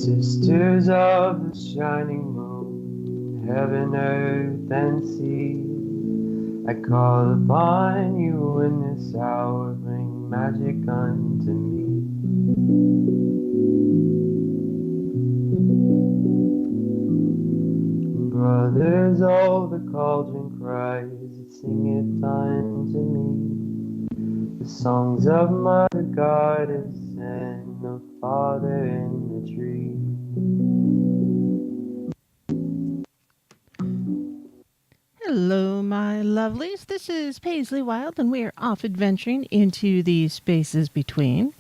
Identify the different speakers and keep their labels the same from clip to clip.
Speaker 1: Sisters of the shining moon, heaven, earth, and sea, I call upon you in this hour, bring magic unto me. Brothers, oh, the cauldron cries, it singeth unto me the songs of Mother Goddess and the Father in the tree.
Speaker 2: Hello, my lovelies. This is Paisley Wild, and we are off adventuring into the spaces between.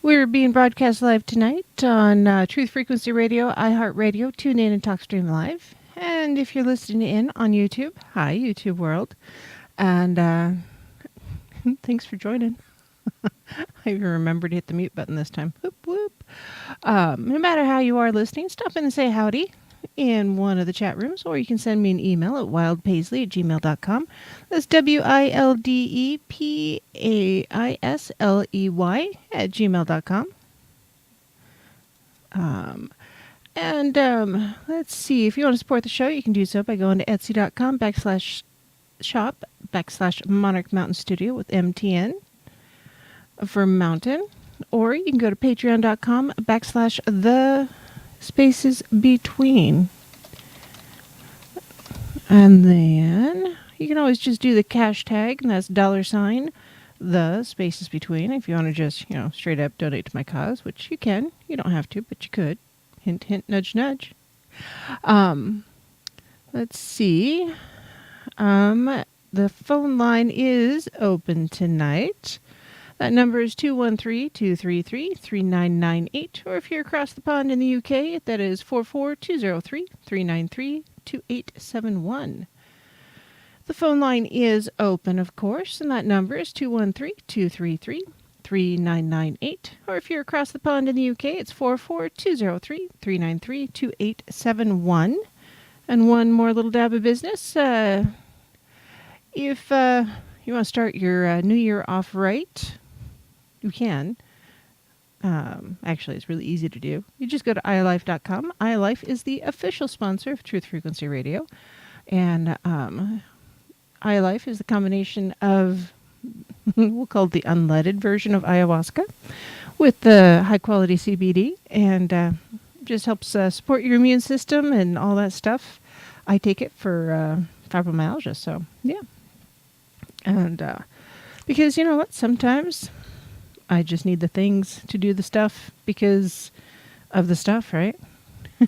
Speaker 2: We're being broadcast live tonight on Truth Frequency Radio, iHeartRadio, TuneIn, and TalkStream Live. And if you're listening in on YouTube, hi, YouTube world. And thanks for joining. I even remembered to hit the mute button this time. Whoop, whoop. No matter how you are listening, stop in and say howdy in one of the chat rooms, or you can send me an email at wildpaisley@gmail.com. That's WILDEPAISLEY@gmail.com. Let's see. If you want to support the show, you can do so by going to etsy.com/shop/Monarch Mountain Studio with MTN for mountain. Or you can go to patreon.com/TheSpacesBetween. And then you can always just do the hashtag, and that's $the_spaces between. If you want to just, straight up donate to my cause, which you can. You don't have to, but you could. Hint, hint, nudge, nudge. Let's see. The phone line is open tonight. That number is 213-233-3998. Or if you're across the pond in the UK, that is 44203-393-2871. The phone line is open, of course, and that number is 213-233-3998. Or if you're across the pond in the UK, it's 44203-393-2871. And one more little dab of business. If you want to start your new year off right, you can. Actually, it's really easy to do. You just go to iLife.com. iLife is the official sponsor of Truth Frequency Radio. And iLife is the combination of, we'll call it the unleaded version of ayahuasca with the high-quality CBD. And just helps support your immune system and all that stuff. I take it for fibromyalgia, so yeah. And because you know what? Sometimes I just need the things to do the stuff because of the stuff, right?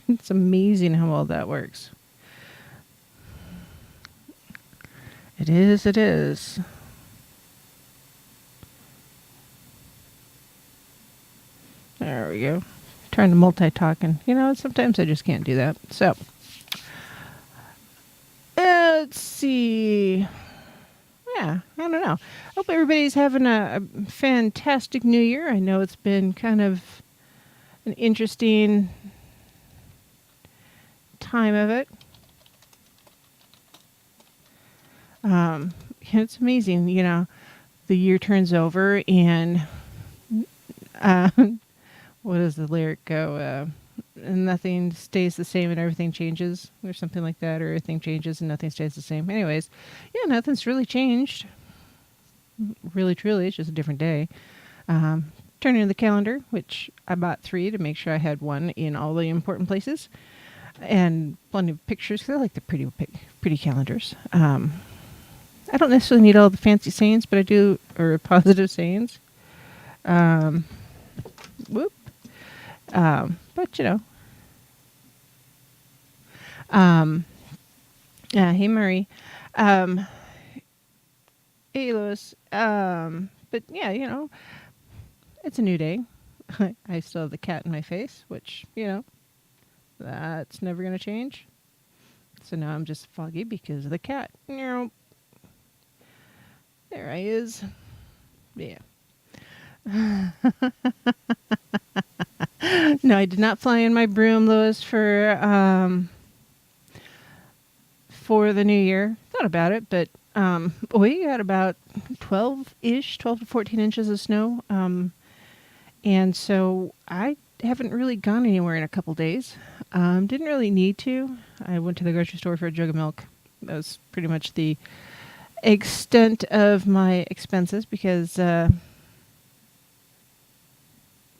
Speaker 2: It's amazing how well that works. It is, it is. There we go. Trying to multi-talk, and sometimes I just can't do that. So, let's see. Yeah, I don't know. I hope everybody's having a fantastic new year. I know it's been kind of an interesting time of it. It's amazing, the year turns over and what does the lyric go? Nothing stays the same and everything changes, or something like that, or everything changes and nothing stays the same. Anyways, yeah, nothing's really changed. Really, truly, it's just a different day. Turning to the calendar, which I bought 3 to make sure I had one in all the important places, and plenty of pictures, because I like the pretty calendars. I don't necessarily need all the fancy sayings, but I do, or positive sayings. Whoop. But hey Murray, hey Lois, but yeah, it's a new day. I still have the cat in my face, which, that's never going to change. So now I'm just foggy because of the cat. There I is. Yeah. No, I did not fly in my broom, Lois, for the new year. Thought about it, but we got about 12 to 14 inches of snow. And so I haven't really gone anywhere in a couple days. Didn't really need to. I went to the grocery store for a jug of milk. That was pretty much the extent of my expenses because,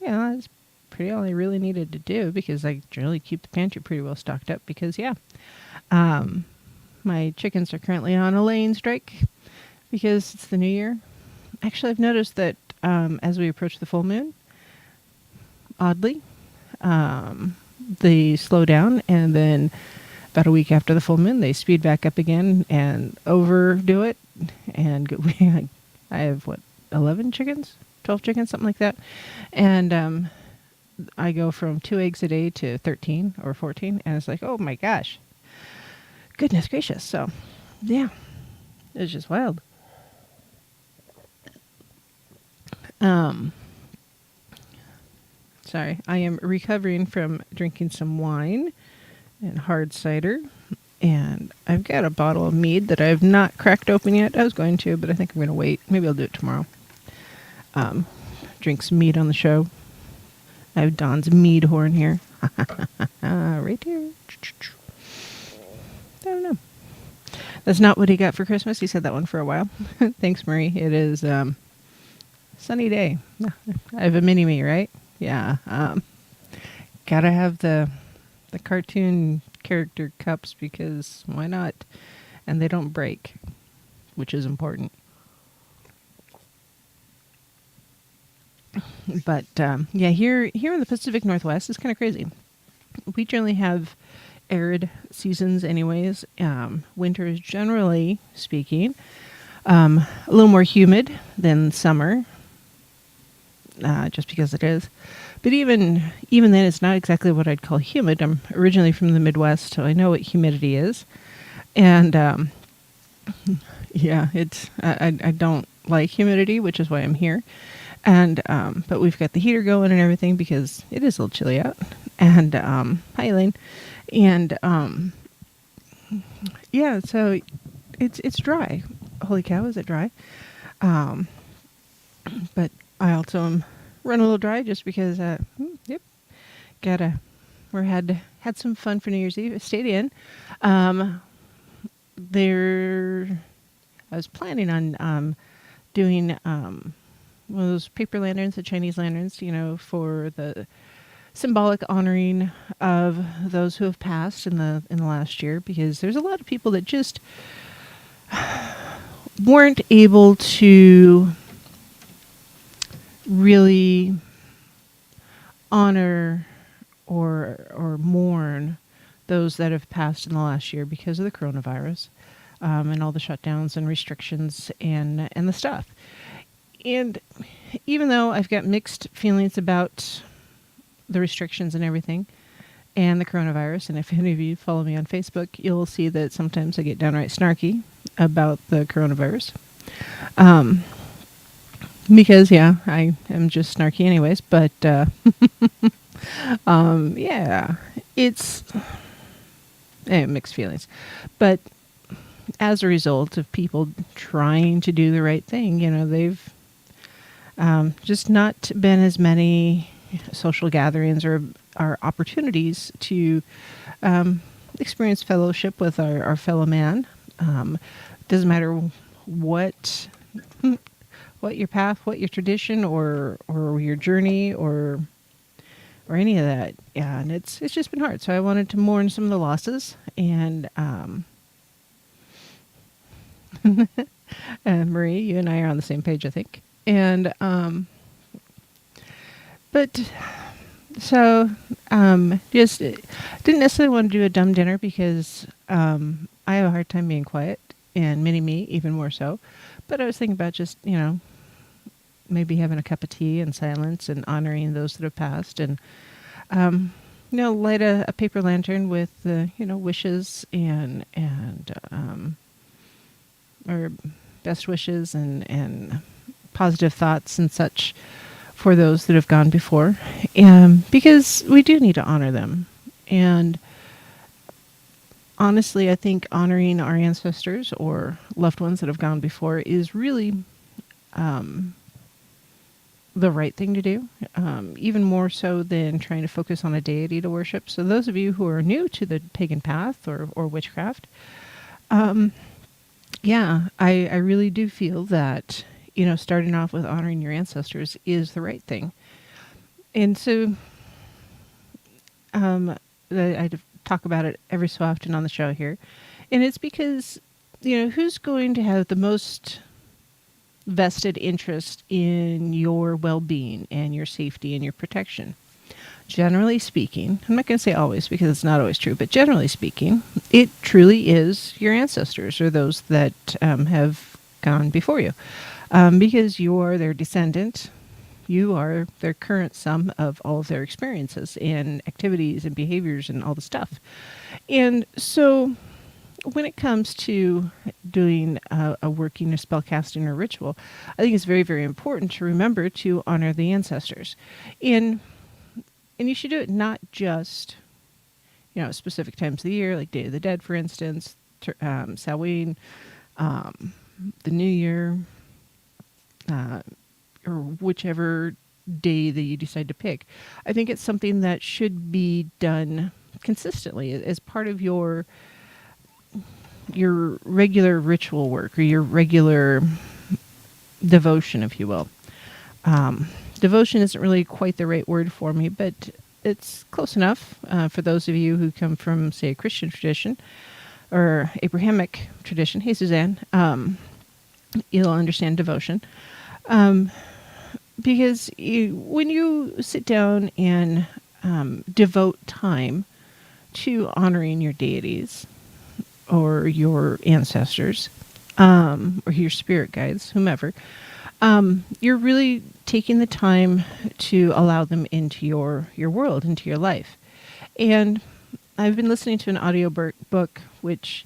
Speaker 2: that's pretty all I really needed to do because I generally keep the pantry pretty well stocked up because, my chickens are currently on a laying strike because it's the new year. Actually, I've noticed that as we approach the full moon, oddly, they slow down, and then about a week after the full moon, they speed back up again and overdo it. And I have, 11 chickens? 12 chickens, something like that. And I go from 2 eggs a day to 13 or 14, and it's like, oh my gosh. Goodness gracious. So, yeah, it's just wild. Sorry, I am recovering from drinking some wine and hard cider. And I've got a bottle of mead that I've not cracked open yet. I was going to, but I think I'm going to wait. Maybe I'll do it tomorrow. Drink some mead on the show. I have Don's mead horn here. Right here. I don't know. That's not what he got for Christmas. He said that one for a while. Thanks, Marie. It is sunny day. I have a mini-me, right? Yeah. Gotta have the cartoon character cups because why not? And they don't break, which is important. But here in the Pacific Northwest, it's kind of crazy. We generally have arid seasons anyways. Winter is generally speaking a little more humid than summer, just because it is. But even then, it's not exactly what I'd call humid. I'm originally from the Midwest, so I know what humidity is. And it's I don't like humidity, which is why I'm here. And but we've got the heater going and everything because it is a little chilly out. And hi, Elaine. And so it's dry. Holy cow, is it dry? But I also am run a little dry just because had some fun for New Year's Eve. I stayed in. I was planning on doing one of those paper lanterns, the Chinese lanterns, for the symbolic honoring of those who have passed in the last year, because there's a lot of people that just weren't able to really honor or mourn those that have passed in the last year because of the coronavirus and all the shutdowns and restrictions and the stuff. And even though I've got mixed feelings about the restrictions and everything and the coronavirus, and if any of you follow me on Facebook, you'll see that sometimes I get downright snarky about the coronavirus. Because, I am just snarky anyways, but, it's mixed feelings. But as a result of people trying to do the right thing, they've just not been as many social gatherings or opportunities to experience fellowship with our fellow man. Doesn't matter what your path, what your tradition, or your journey, or any of that. Yeah, and it's just been hard. So I wanted to mourn some of the losses, and Marie, you and I are on the same page, I think. And just didn't necessarily want to do a dumb dinner because I have a hard time being quiet, and mini-me even more so. But I was thinking about just, maybe having a cup of tea in silence and honoring those that have passed, and light a paper lantern with wishes and or best wishes and positive thoughts and such for those that have gone before, because we do need to honor them. And honestly, I think honoring our ancestors or loved ones that have gone before is really the right thing to do, even more so than trying to focus on a deity to worship. So those of you who are new to the pagan path or witchcraft, yeah, I really do feel that, starting off with honoring your ancestors is the right thing. And so I talk about it every so often on the show here. And it's because, who's going to have the most vested interest in your well-being and your safety and your protection? Generally speaking, I'm not going to say always because it's not always true, but generally speaking, it truly is your ancestors or those that have gone before you, because you are their descendant. You are their current sum of all of their experiences and activities and behaviors and all the stuff. And so when it comes to doing a working, a spell casting, or ritual, I think it's very, very important to remember to honor the ancestors. And you should do it not just, specific times of the year, like Day of the Dead, for instance, Samhain, the New Year, or whichever day that you decide to pick. I think it's something that should be done consistently as part of your regular ritual work or your regular devotion, if you will. Devotion isn't really quite the right word for me, but it's close enough for those of you who come from, say, a Christian tradition or Abrahamic tradition. Hey, Suzanne. You'll understand devotion. Because when you sit down and devote time to honoring your deities or your ancestors or your spirit guides, whomever, you're really taking the time to allow them into your world, into your life. And I've been listening to an audio book, which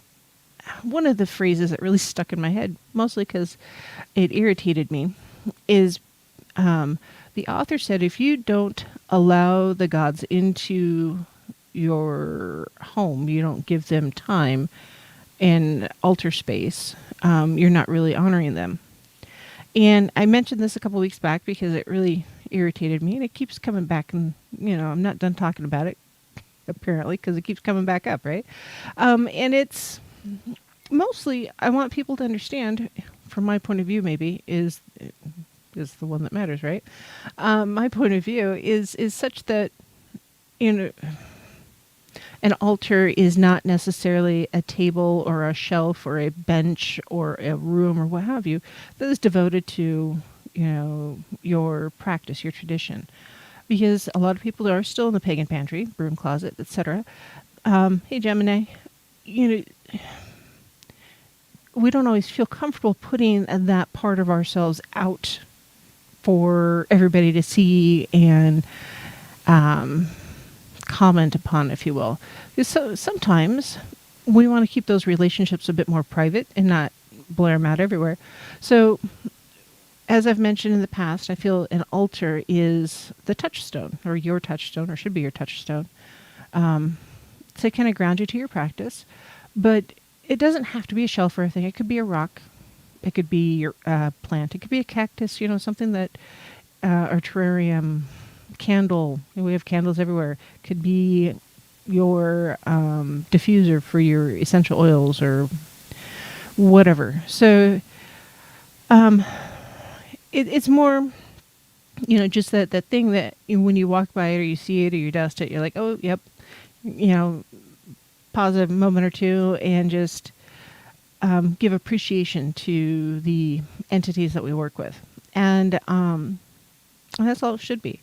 Speaker 2: one of the phrases that really stuck in my head, mostly because it irritated me, is the author said, if you don't allow the gods into your home, you don't give them time and altar space, you're not really honoring them. And I mentioned this a couple weeks back because it really irritated me, and it keeps coming back, and I'm not done talking about it, apparently, because it keeps coming back up, right? And it's mostly, I want people to understand, from my point of view, maybe, is the one that matters, right? My point of view is such that, an altar is not necessarily a table or a shelf or a bench or a room or what have you that is devoted to, your practice, your tradition. Because a lot of people are still in the pagan pantry, broom closet, etc. Hey, Gemini, we don't always feel comfortable putting that part of ourselves out for everybody to see and comment upon, if you will. So sometimes we want to keep those relationships a bit more private and not blare them out everywhere. So, as I've mentioned in the past, I feel an altar is the touchstone, or your touchstone, or should be your touchstone, to kind of ground you to your practice. But it doesn't have to be a shelf or a thing. It could be a rock. It could be your plant. It could be a cactus, something that, or terrarium, candle. We have candles everywhere. Could be your diffuser for your essential oils or whatever. So it's more, just that thing that when you walk by it or you see it or you dust it, you're like, oh, yep, pause a moment or two and just give appreciation to the entities that we work with. And that's all it should be.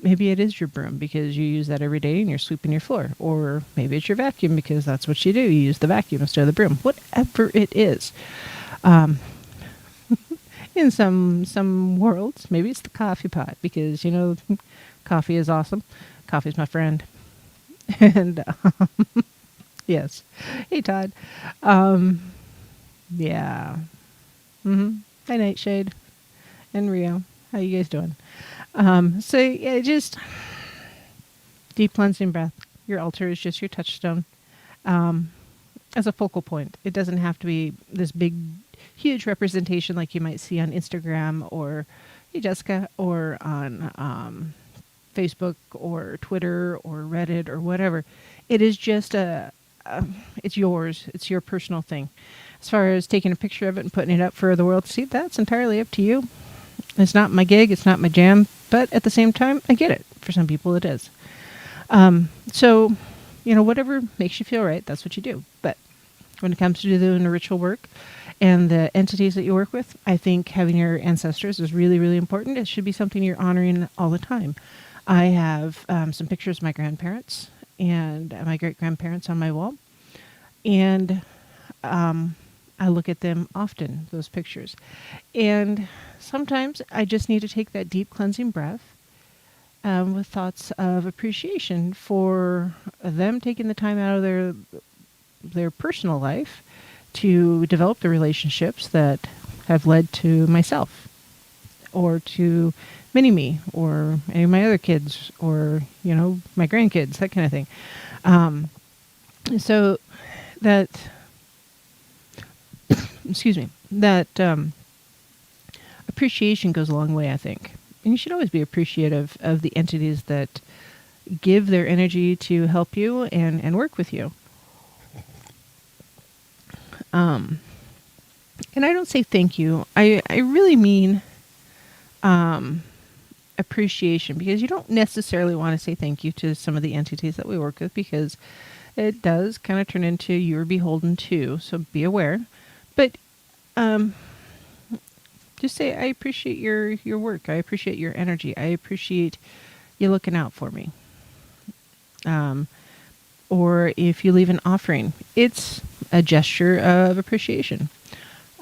Speaker 2: Maybe it is your broom because you use that every day and you're sweeping your floor. Or maybe it's your vacuum because that's what you do. You use the vacuum instead of the broom. Whatever it is. In some worlds, maybe it's the coffee pot because, coffee is awesome. Coffee's my friend. And, yes. Hey, Todd. Yeah. Hi, Nightshade. And Rio. How you guys doing? So yeah, just deep cleansing breath. Your altar is just your touchstone as a focal point. It doesn't have to be this big, huge representation like you might see on Instagram or Hey Jessica, or on Facebook or Twitter or Reddit or whatever. It is just it's yours. It's your personal thing. As far as taking a picture of it and putting it up for the world to see, that's entirely up to you. It's not my gig. It's not my jam. But at the same time, I get it. For some people, it is. So, whatever makes you feel right, that's what you do. But when it comes to doing the ritual work and the entities that you work with, I think having your ancestors is really, really important. It should be something you're honoring all the time. I have some pictures of my grandparents and my great-grandparents on my wall. And I look at them often, those pictures. And sometimes I just need to take that deep cleansing breath with thoughts of appreciation for them taking the time out of their personal life to develop the relationships that have led to myself or to mini-me or any of my other kids or, my grandkids, that kind of thing. So that, excuse me, that appreciation goes a long way, I think. And you should always be appreciative of the entities that give their energy to help you and work with you. And I don't say thank you. I really mean appreciation, because you don't necessarily want to say thank you to some of the entities that we work with, because it does kind of turn into you're beholden to, so be aware. But just say, I appreciate your work. I appreciate your energy. I appreciate you looking out for me. Or if you leave an offering, it's a gesture of appreciation.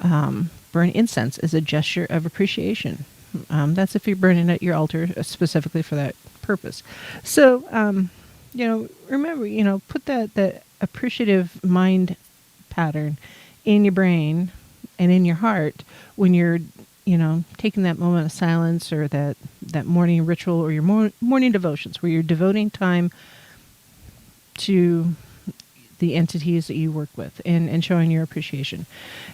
Speaker 2: Burn incense is a gesture of appreciation. That's if you're burning at your altar specifically for that purpose. So, remember, put that appreciative mind pattern in your brain and in your heart when you're, taking that moment of silence or that morning ritual or your morning devotions where you're devoting time to the entities that you work with and showing your appreciation.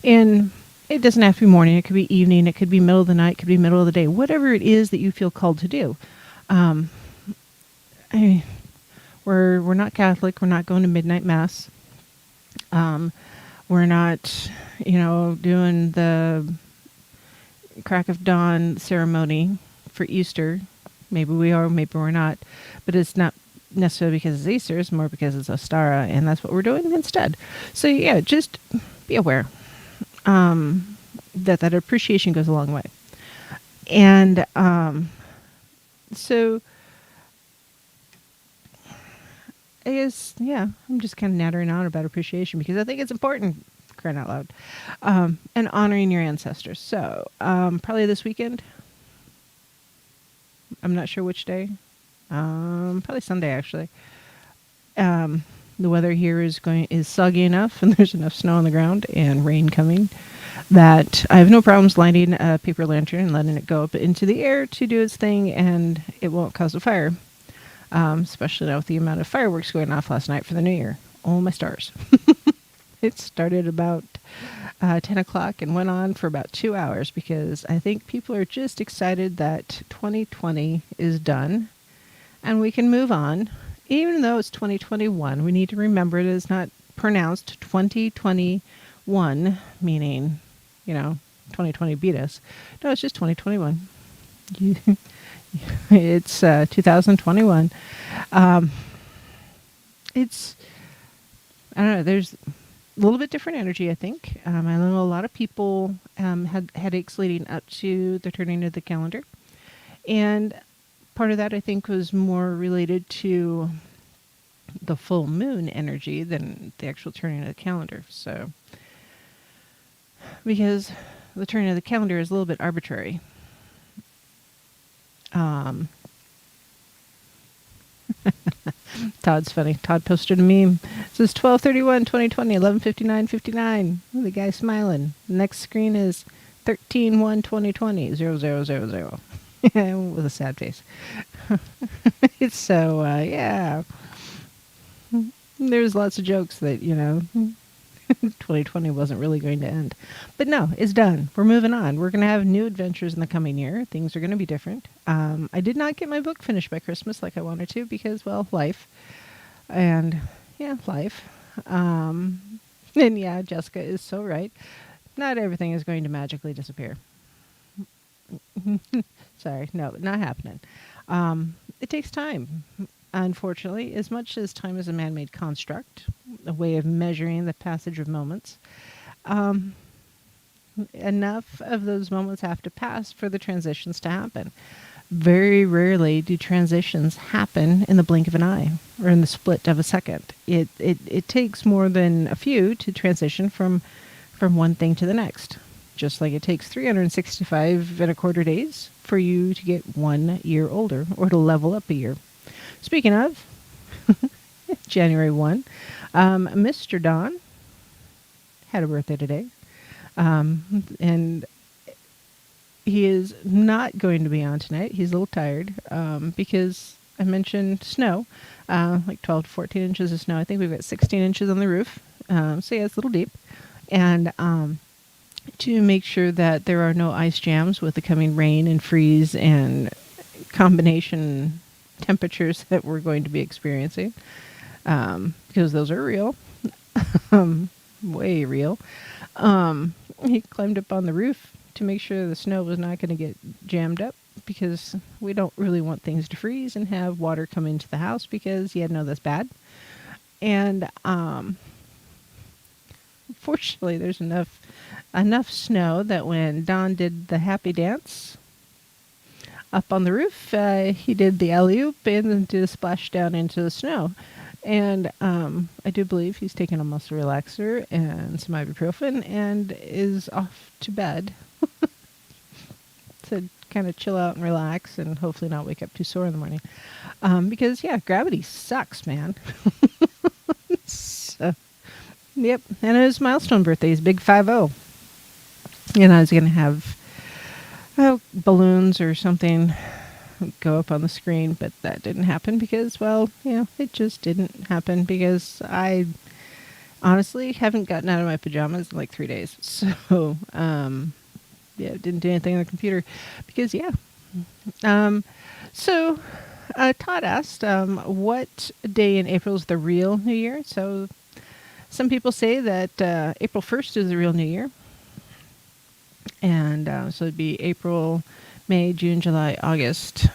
Speaker 2: And it doesn't have to be morning. It could be evening. It could be middle of the night. It could be middle of the day. Whatever it is that you feel called to do. We're not Catholic. We're not going to midnight mass. We're not, doing the crack of dawn ceremony for Easter. Maybe we are, maybe we're not. But it's not necessarily because it's Easter. It's more because it's Ostara, and that's what we're doing instead. So yeah, just be aware that appreciation goes a long way. And so I guess, yeah, I'm just kind of nattering on about appreciation because I think it's important, crying out loud, and honoring your ancestors. So probably this weekend. I'm not sure which day. Probably Sunday, actually. The weather here is soggy enough, and there's enough snow on the ground and rain coming that I have no problems lighting a paper lantern and letting it go up into the air to do its thing, and it won't cause a fire. Especially now with the amount of fireworks going off last night for the New Year. Oh, my stars. It started about 10 o'clock and went on for about 2 hours because I think people are just excited that 2020 is done and we can move on. Even though it's 2021, we need to remember it is not pronounced 2021, meaning, 2020 beat us. No, it's just 2021. It's 2021. It's, I don't know, there's a little bit different energy, I think. I know a lot of people had headaches leading up to the turning of the calendar. And part of that, I think, was more related to the full moon energy than the actual turning of the calendar. So, because the turning of the calendar is a little bit arbitrary. Todd's funny. Todd posted a meme. It says 12/31/2020, 11:59:59. The guy smiling. The next screen is 13/1/2020, 0000. With a sad face. It's so, yeah. There's lots of jokes that, 2020 wasn't really going to end. But no, it's done. We're moving on. We're going to have new adventures in the coming year. Things are going to be different. I did not get my book finished by Christmas like I wanted to because, well, life. And, yeah, life. And, yeah, Jessica is so right. Not everything is going to magically disappear. Sorry, no, not happening. It takes time. Unfortunately, as much as time is a man-made construct, a way of measuring the passage of moments, enough of those moments have to pass for the transitions to happen. Very rarely do transitions happen in the blink of an eye or in the split of a second. It takes more than a few to transition from one thing to the next. Just like it takes 365 and a quarter days for you to get 1 year older or to level up a year. Speaking of, January 1, Mr. Don had a birthday today. And he is not going to be on tonight. He's a little tired because I mentioned snow, like 12 to 14 inches of snow. I think we've got 16 inches on the roof. So yeah, it's a little deep. And to make sure that there are no ice jams with the coming rain and freeze and combination temperatures that we're going to be experiencing, because those are real, way real. He climbed up on the roof to make sure the snow was not going to get jammed up, because we don't really want things to freeze and have water come into the house, because yeah, no, that's bad. And fortunately, there's enough snow that when Don did the happy dance up on the roof, he did the alley-oop and then did a splash down into the snow. And I do believe he's taken a muscle relaxer and some ibuprofen and is off to bed to kind of chill out and relax and hopefully not wake up too sore in the morning. Because, yeah, gravity sucks, man. So, yep. And it was milestone birthday. He's big 5-0. And I was going to have balloons or something go up on the screen, but that didn't happen because, well, yeah, it just didn't happen because I honestly haven't gotten out of my pajamas in like 3 days. So, yeah, didn't do anything on the computer because, yeah. So, Todd asked, what day in April is the real New Year? So, some people say that April 1st is the real New Year. And so it'd be April, May, June, July, August,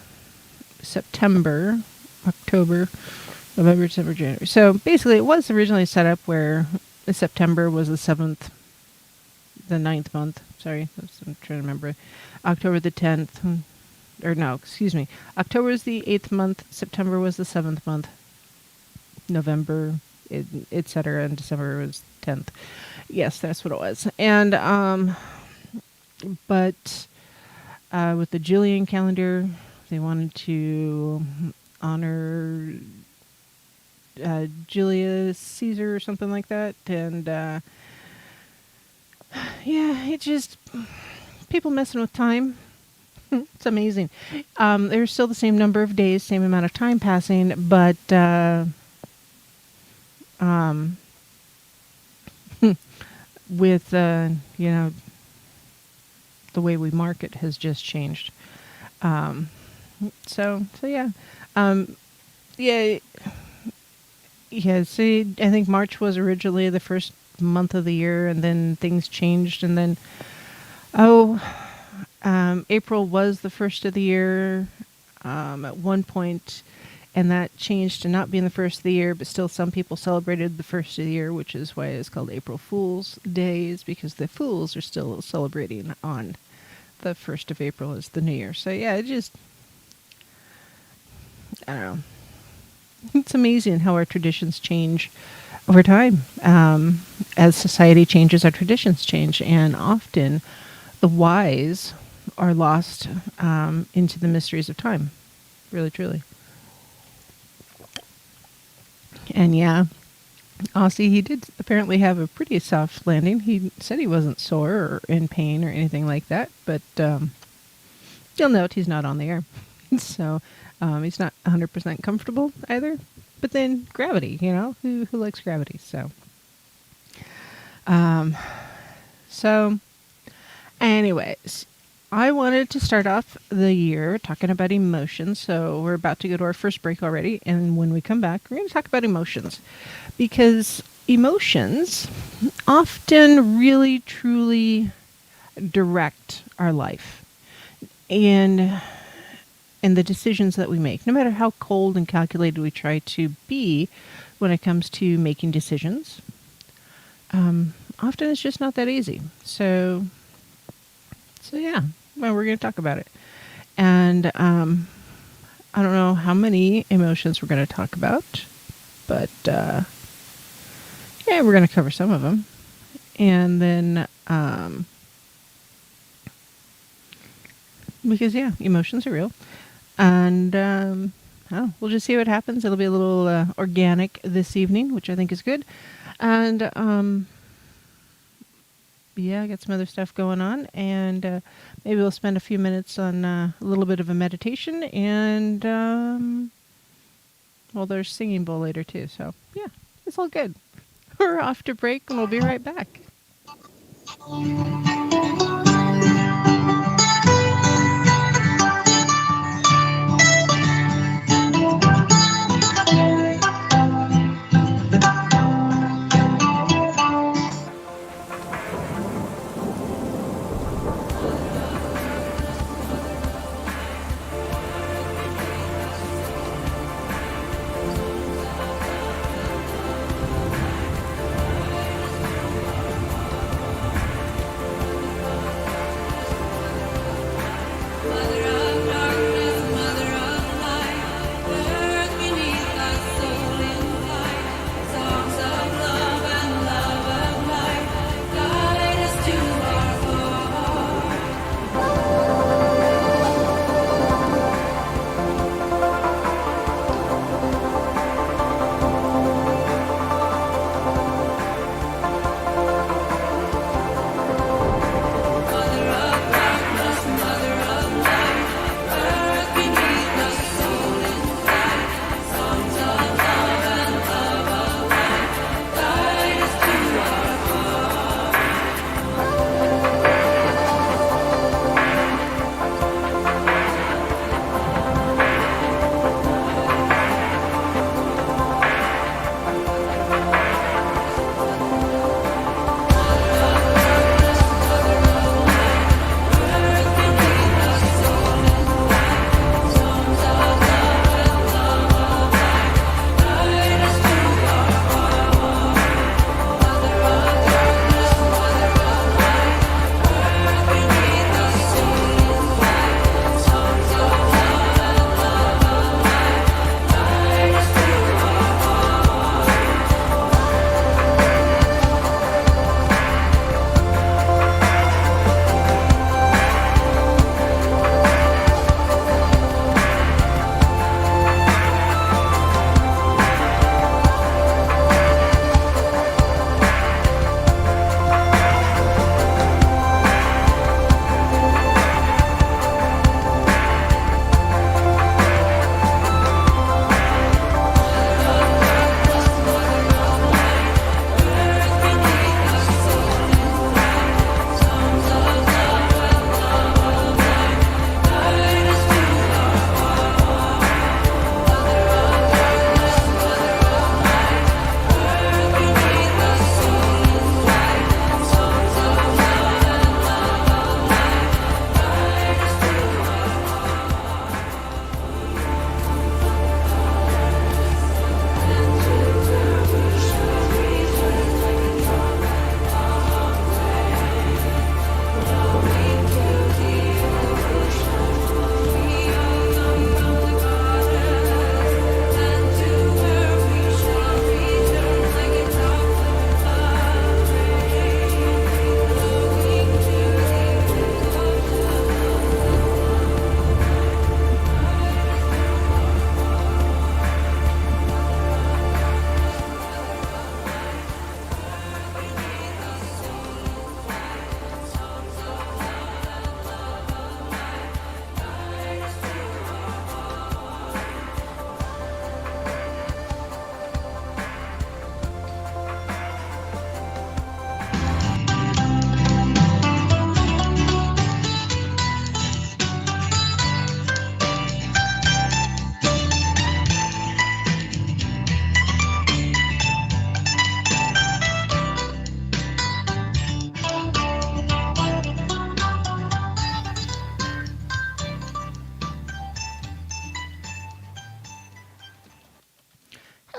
Speaker 2: September, October, November, December, January. So basically it was originally set up where September was the ninth month. Sorry, I'm trying to remember. October the 10th. Or no, excuse me. October was the 8th month. September was the 7th month. November, etc. And December was 10th. Yes, that's what it was. And but with the Julian calendar, they wanted to honor Julius Caesar or something like that. And yeah, it just, people messing with time. It's amazing. There's still the same number of days, same amount of time passing, but with you know, the way we market has just changed. So yeah. Yeah, see, I think March was originally the first month of the year, and then things changed, and then April was the first of the year at one point, and that changed to not being the first of the year, but still some people celebrated the first of the year, which is why it's called April Fool's Days, because the fools are still celebrating on the 1st of April as the New Year. So yeah, it just, I don't know. It's amazing how our traditions change over time. As society changes, our traditions change, and often the whys are lost into the mysteries of time. Really, truly. And yeah, Aussie, he did apparently have a pretty soft landing. He said he wasn't sore or in pain or anything like that, but you'll note he's not on the air. So he's not 100% comfortable either. But then gravity, you know, who likes gravity? So So, anyways, I wanted to start off the year talking about emotions. So, we're about to go to our first break already. And when we come back, we're going to talk about emotions. Because emotions often really, truly direct our life. And the decisions that we make, no matter how cold and calculated we try to be when it comes to making decisions, often it's just not that easy. So yeah, well, we're going to talk about it. And I don't know how many emotions we're going to talk about, but yeah, we're going to cover some of them. And then, because yeah, emotions are real. And we'll just see what happens. It'll be a little organic this evening, which I think is good. And yeah, I got some other stuff going on, and maybe we'll spend a few minutes on a little bit of a meditation, and well, there's singing bowl later too. So yeah, it's all good. We're off to break, and we'll be right back.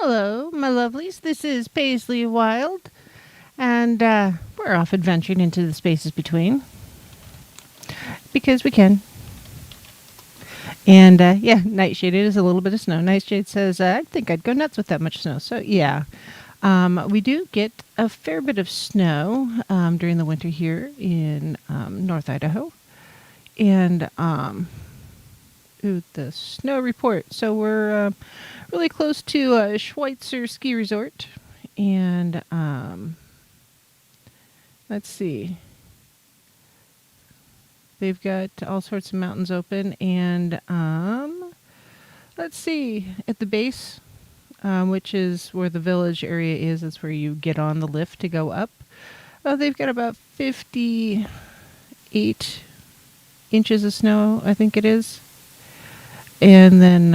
Speaker 2: Hello, my lovelies. This is Paisley Wild, and we're off adventuring into the spaces between because we can. And yeah, Nightshade, it is a little bit of snow. Nightshade says, I think I'd go nuts with that much snow. So yeah, we do get a fair bit of snow during the winter here in North Idaho. And the snow report. So we're really close to Schweitzer Ski Resort. And let's see. They've got all sorts of mountains open. And let's see. At the base, which is where the village area is, that's where you get on the lift to go up. They've got about 58 inches of snow, I think it is. And then,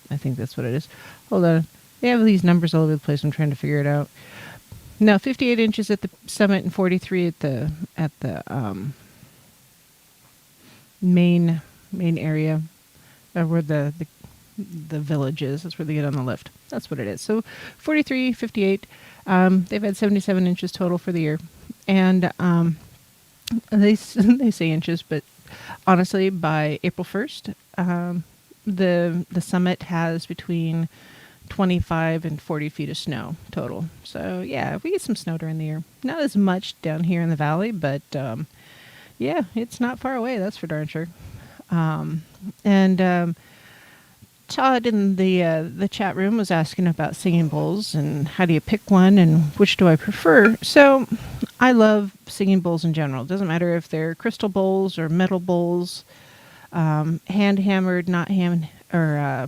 Speaker 2: I think that's what it is. Hold on. They have these numbers all over the place. I'm trying to figure it out. No, 58 inches at the summit and 43 at the main area where the village is. That's where they get on the lift. That's what it is. So 43, 58. They've had 77 inches total for the year. And they say inches, but honestly, by April 1st, the summit has between 25 and 40 feet of snow total. So yeah, we get some snow during the year. Not as much down here in the valley, but yeah, it's not far away. That's for darn sure. And Todd in the chat room was asking about singing bowls and how do you pick one and which do I prefer. So I love singing bowls in general. It doesn't matter if they're crystal bowls or metal bowls, hand hammered, not hand or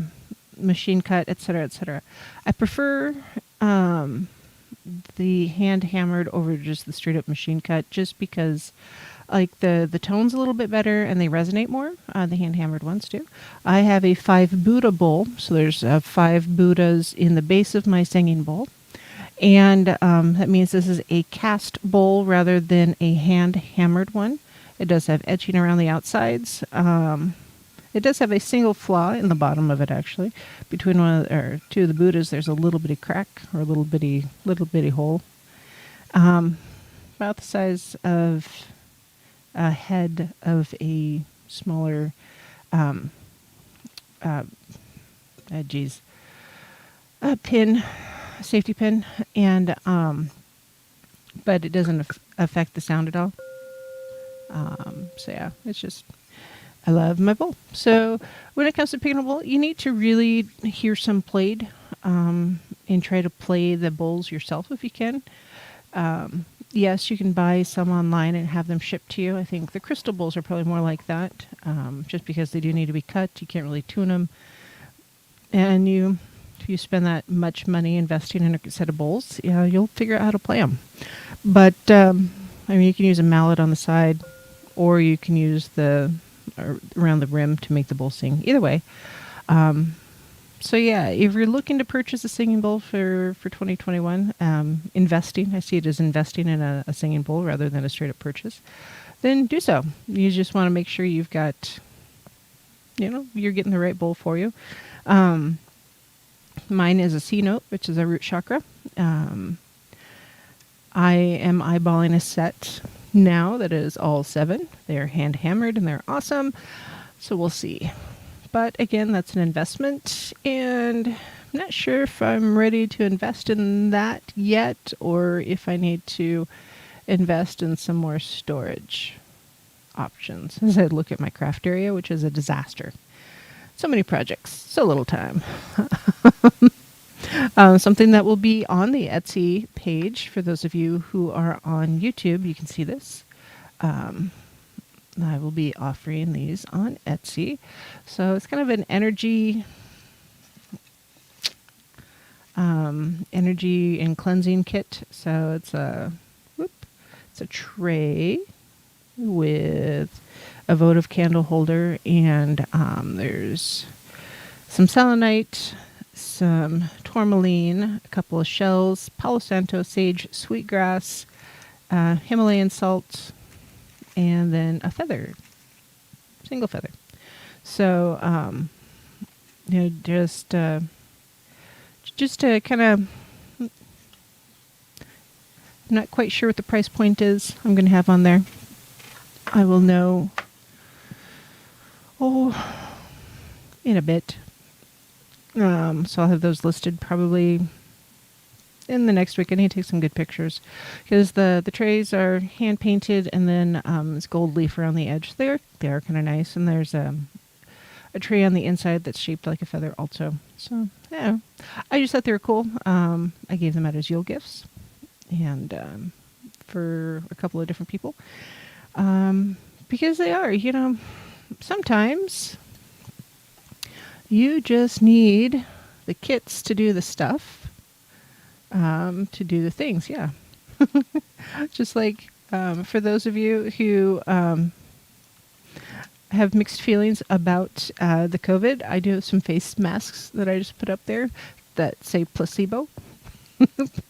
Speaker 2: machine cut, etc., etc. I prefer the hand hammered over just the straight up machine cut, just because like the tone's a little bit better and they resonate more. The hand hammered ones do. I have a 5 Buddha bowl, so there's 5 Buddhas in the base of my singing bowl. And that means this is a cast bowl rather than a hand-hammered one. It does have etching around the outsides. It does have a single flaw in the bottom of it, actually. Between two of the Buddhas, there's a little bitty crack or a little bitty hole. About the size of a head of a smaller, pin. Safety pin, and but it doesn't affect the sound at all. So yeah, it's just, I love my bowl. So when it comes to picking a bowl, you need to really hear some played and try to play the bowls yourself if you can. Yes, you can buy some online and have them shipped to you. I think the crystal bowls are probably more like that, just because they do need to be cut. You can't really tune them, and if you spend that much money investing in a set of bowls, yeah, you'll figure out how to play them. But I mean, you can use a mallet on the side, or you can use around the rim to make the bowl sing. Either way. So yeah, if you're looking to purchase a singing bowl for 2021, investing, I see it as investing in a singing bowl rather than a straight up purchase, then do so. You just want to make sure you've got, you're getting the right bowl for you. Mine is a C note, which is a root chakra. I am eyeballing a set now that is all 7. They're hand hammered and they're awesome. So we'll see. But again, that's an investment, and I'm not sure if I'm ready to invest in that yet, or if I need to invest in some more storage options as I look at my craft area, which is a disaster. So many projects, so little time. Something that will be on the Etsy page for those of you who are on YouTube, you can see this. I will be offering these on Etsy. So it's kind of an energy and cleansing kit. So it's a tray with a votive candle holder, and there's some selenite, some tourmaline, a couple of shells, Palo Santo, sage, sweetgrass, Himalayan salt, and then a feather, single feather. So just to kind of, I'm not quite sure what the price point is I'm going to have on there. I will know, in a bit. So I'll have those listed probably in the next week. I need to take some good pictures because the trays are hand painted and then it's gold leaf around the edge. They are kind of nice, and there's a tray on the inside that's shaped like a feather also. So yeah, I just thought they were cool. I gave them out as Yule gifts, and for a couple of different people, because they are, sometimes you just need the kits to do the stuff, to do the things. Yeah. Just like, for those of you who have mixed feelings about the COVID, I do have some face masks that I just put up there that say placebo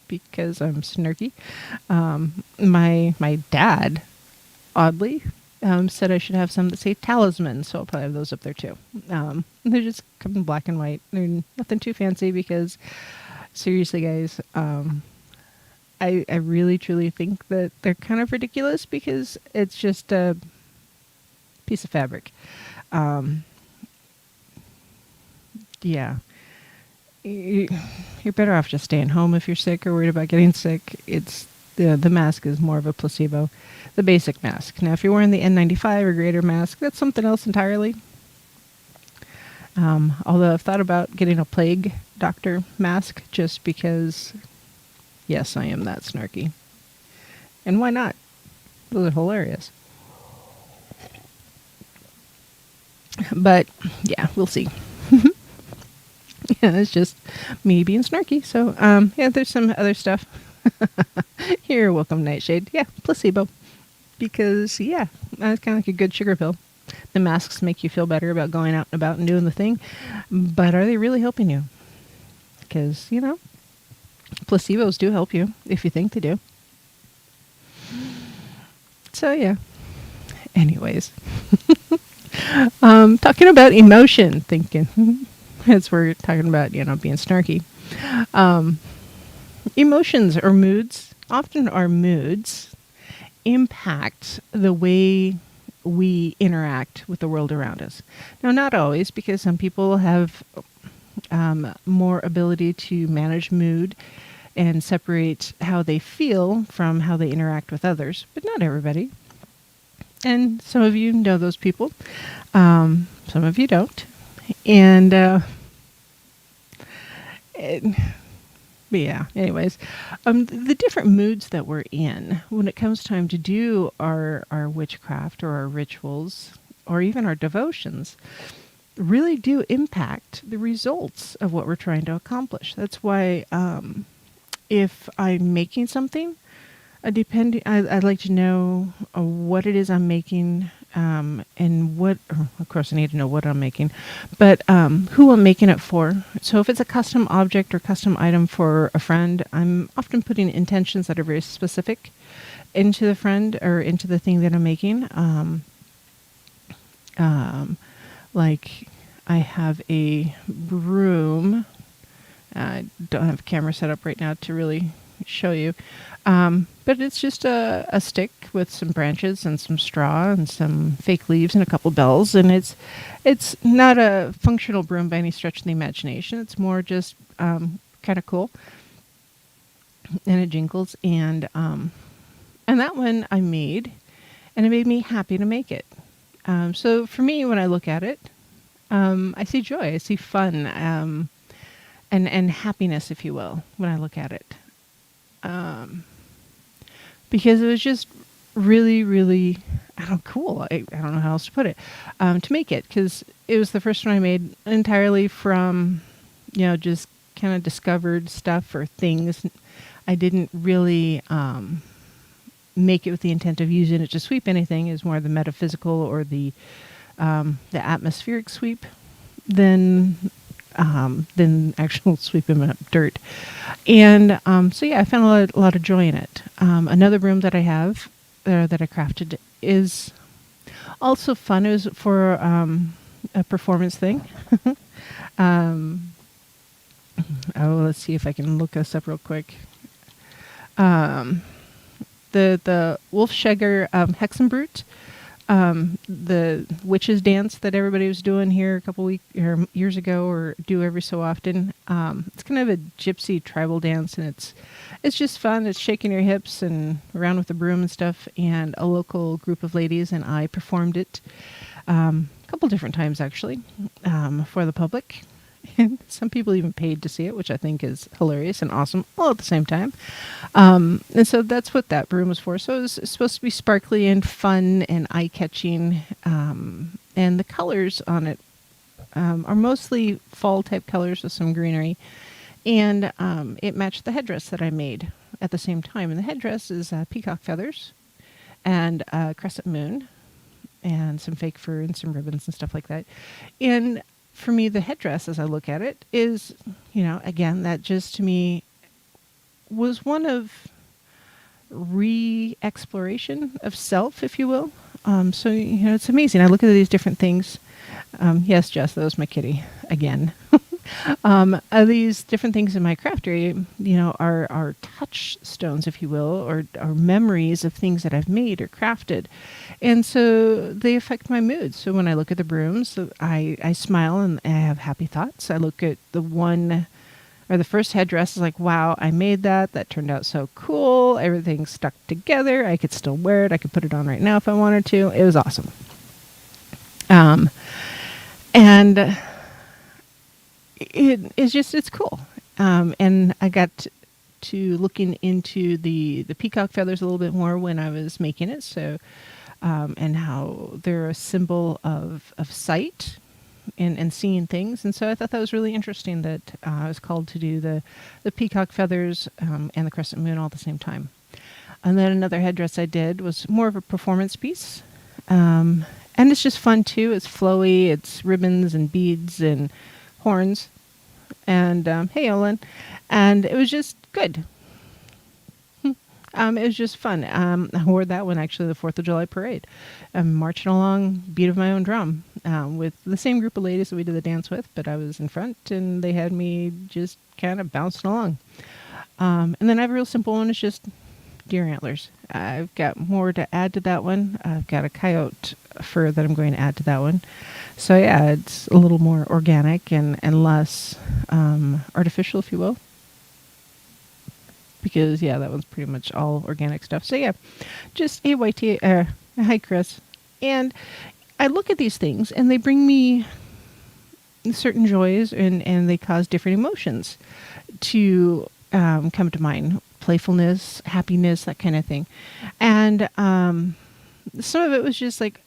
Speaker 2: because I'm snarky. My dad, oddly, said I should have some that say talisman, so I'll probably have those up there too. They're just come in black and white. They're nothing too fancy because, seriously, guys, I really truly think that they're kind of ridiculous because it's just a piece of fabric. Yeah. You're better off just staying home if you're sick or worried about getting sick. It's the mask is more of a placebo, the basic mask. Now, if you're wearing the N95 or greater mask, that's something else entirely. Although I've thought about getting a plague doctor mask just because, yes, I am that snarky. And why not? Those are hilarious. But yeah, we'll see. Yeah, it's just me being snarky. So, yeah, there's some other stuff. You're welcome, Nightshade. Yeah, placebo. Because, yeah, it's kind of like a good sugar pill. The masks make you feel better about going out and about and doing the thing. But are they really helping you? Because, placebos do help you if you think they do. So, yeah. Anyways. Talking about emotion, thinking. As we're talking about, being snarky. Emotions or moods, often our moods, impact the way we interact with the world around us. Now, not always, because some people have more ability to manage mood and separate how they feel from how they interact with others, but not everybody. And some of you know those people. Some of you don't. And, but yeah, anyways, the different moods that we're in when it comes time to do our witchcraft or our rituals or even our devotions really do impact the results of what we're trying to accomplish. That's why if I'm making something, I'd like to know what it is I'm making, and what, of course I need to know what I'm making, but who I'm making it for. So if it's a custom object or custom item for a friend, I'm often putting intentions that are very specific into the friend or into the thing that I'm making. Like I have a broom. I don't have a camera set up right now to really show you. But it's just a stick with some branches and some straw and some fake leaves and a couple bells. And it's not a functional broom by any stretch of the imagination. It's more just kind of cool. And it jingles. And that one I made, and it made me happy to make it. So for me, when I look at it, I see joy. I see fun, and happiness, if you will, when I look at it. Because it was just really, really, cool. I don't know how else to put it, to make it, because it was the first one I made entirely from, just kind of discovered stuff or things. I didn't really make it with the intent of using it to sweep anything. It's more the metaphysical or the atmospheric sweep than actual sweeping up dirt. And so yeah, I found a lot of joy in it. Another broom that I have that I crafted is also fun. It was for a performance thing. Oh, let's see if I can look this up real quick. The Wolfschegger Hexenbrut, the witches dance that everybody was doing here a couple years ago, or do every so often. It's kind of a gypsy tribal dance, and it's just fun. It's shaking your hips and around with the broom and stuff. And a local group of ladies and I performed it a couple different times actually, for the public. And some people even paid to see it, which I think is hilarious and awesome all at the same time. And so that's what that broom was for. So it was supposed to be sparkly and fun and eye-catching. And the colors on it are mostly fall-type colors with some greenery. And it matched the headdress that I made at the same time. And the headdress is peacock feathers and a crescent moon and some fake fur and some ribbons and stuff like that. And for me, the headdress, as I look at it, is, again, that just to me was one of re-exploration of self, if you will. So, it's amazing. I look at these different things. Yes, Jess, that was my kitty again. These different things in my craftery, are touchstones, if you will, or memories of things that I've made or crafted. And so they affect my mood. So when I look at the brooms, I smile and I have happy thoughts. I look at the one or the first headdress is like, wow, I made that. That turned out so cool. Everything stuck together. I could still wear it. I could put it on right now if I wanted to. It was awesome. And it's cool. And I got to looking into the peacock feathers a little bit more when I was making it. So, and how they're a symbol of sight and seeing things. And so I thought that was really interesting that I was called to do the peacock feathers and the crescent moon all at the same time. And then another headdress I did was more of a performance piece. And it's just fun too. It's flowy. It's ribbons and beads and horns. And hey, Olin. And it was just good. It was just fun. I wore that one actually the 4th of July parade. I'm marching along, beat of my own drum, with the same group of ladies that we did the dance with, but I was in front and they had me just kind of bouncing along. And then I have a real simple one. It's just deer antlers. I've got more to add to that one. I've got a coyote fur that I'm going to add to that one. So yeah, it's a little more organic and less artificial, if you will. Because yeah, that one's pretty much all organic stuff. So yeah, just AYT. Hi, Chris. And I look at these things and they bring me certain joys and they cause different emotions to come to mind. Playfulness, happiness, that kind of thing. And some of it was just like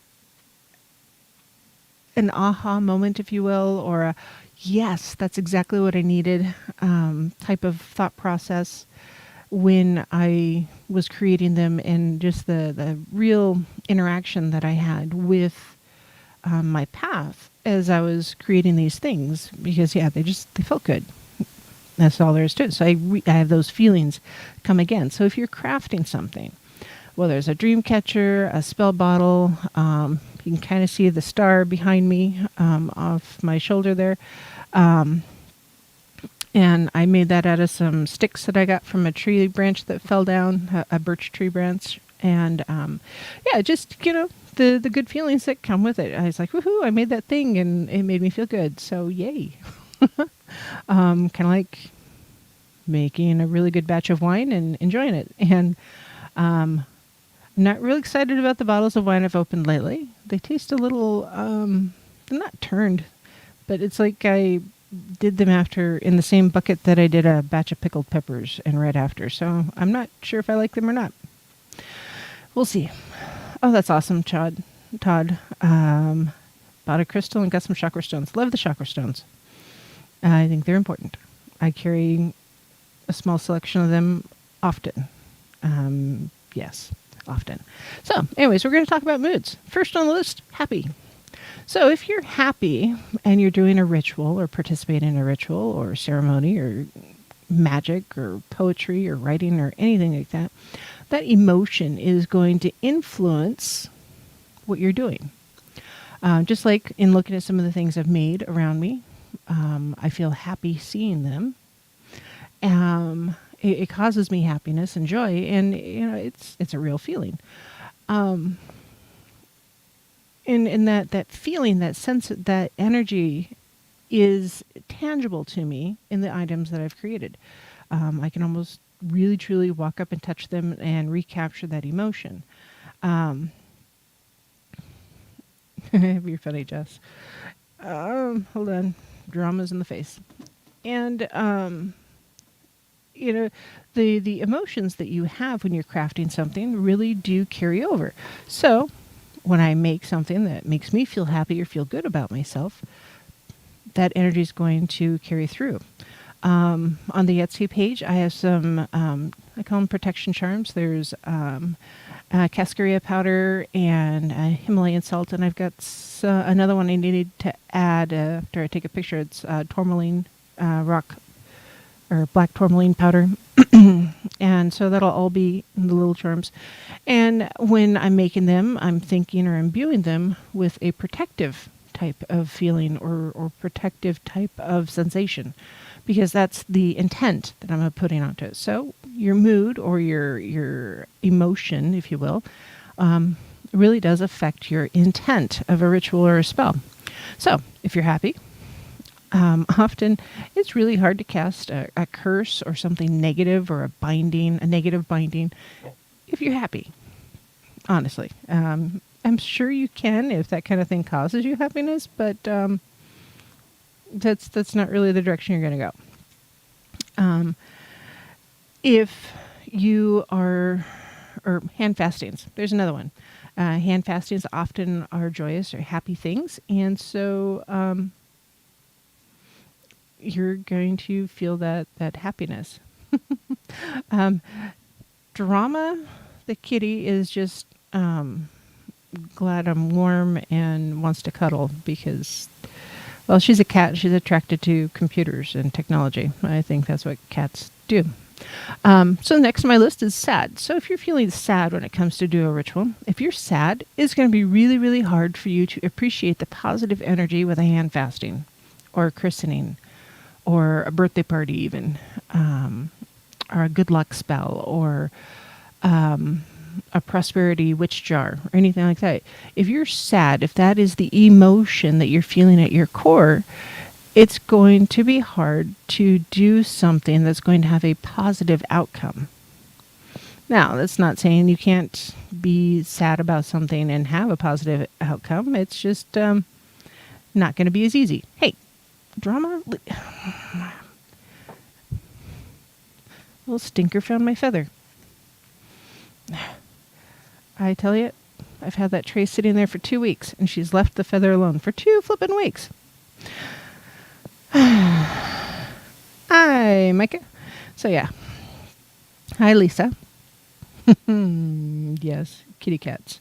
Speaker 2: an aha moment, if you will, or a yes, that's exactly what I needed type of thought process when I was creating them, and just the real interaction that I had with my path as I was creating these things. Because yeah, they felt good. That's all there is to it. So I have those feelings come again. So if you're crafting something, well, there's a dream catcher, a spell bottle. You can kind of see the star behind me off my shoulder there. And I made that out of some sticks that I got from a tree branch that fell down, a birch tree branch. And yeah, just, the good feelings that come with it. I was like, woohoo, I made that thing and it made me feel good. So yay. Kind of like making a really good batch of wine and enjoying it. And I'm not really excited about the bottles of wine I've opened lately. They taste a little, they're not turned, but it's like I did them in the same bucket that I did a batch of pickled peppers and right after. So I'm not sure if I like them or not. We'll see. Oh, that's awesome, Todd. Bought a crystal and got some chakra stones. Love the chakra stones. I think they're important. I carry a small selection of them often. Yes, often. So, anyways, we're going to talk about moods. First on the list, happy. So if you're happy and you're doing a ritual or participating in a ritual or ceremony or magic or poetry or writing or anything like that, that emotion is going to influence what you're doing. Just like in looking at some of the things I've made around me, I feel happy seeing them. It causes me happiness and joy, and it's a real feeling. Um, and that feeling, that sense, that energy is tangible to me in the items that I've created. I can almost really truly walk up and touch them and recapture that emotion. Um, you're funny, Jess. Hold on, drama's in the face, and you know, the emotions that you have when you're crafting something really do carry over. So when I make something that makes me feel happy or feel good about myself, that energy is going to carry through. On the Etsy page, I have some, I call them protection charms. There's cascaria powder and Himalayan salt, and I've got another one I needed to add after I take a picture. It's tourmaline rock or black tourmaline powder. And so that'll all be in the little charms. And when I'm making them, I'm thinking or imbuing them with a protective type of feeling or protective type of sensation, because that's the intent that I'm putting onto it. So your mood or your emotion, if you will, really does affect your intent of a ritual or a spell. So if you're happy, often it's really hard to cast a curse or something negative or a negative binding if you're happy. Honestly, I'm sure you can if that kind of thing causes you happiness, but that's not really the direction you're going to go. If you are, or hand fastings, there's another one. Hand fastings often are joyous or happy things, and so you're going to feel that happiness. Drama, the kitty, is just glad I'm warm and wants to cuddle because, well, she's a cat. She's attracted to computers and technology. I think that's what cats do. So next on my list is sad. So if you're feeling sad when it comes to do a ritual, if you're sad, it's going to be really, really hard for you to appreciate the positive energy with a hand fasting or a christening or a birthday party even, or a good luck spell, or a prosperity witch jar, or anything like that. If you're sad, if that is the emotion that you're feeling at your core, it's going to be hard to do something that's going to have a positive outcome. Now, that's not saying you can't be sad about something and have a positive outcome. It's just not going to be as easy. Hey, drama? Little stinker found my feather. I tell you, I've had that tray sitting there for 2 weeks, and she's left the feather alone for 2 flippin' weeks. Hi, Micah. So yeah. Hi, Lisa. Yes, kitty cats.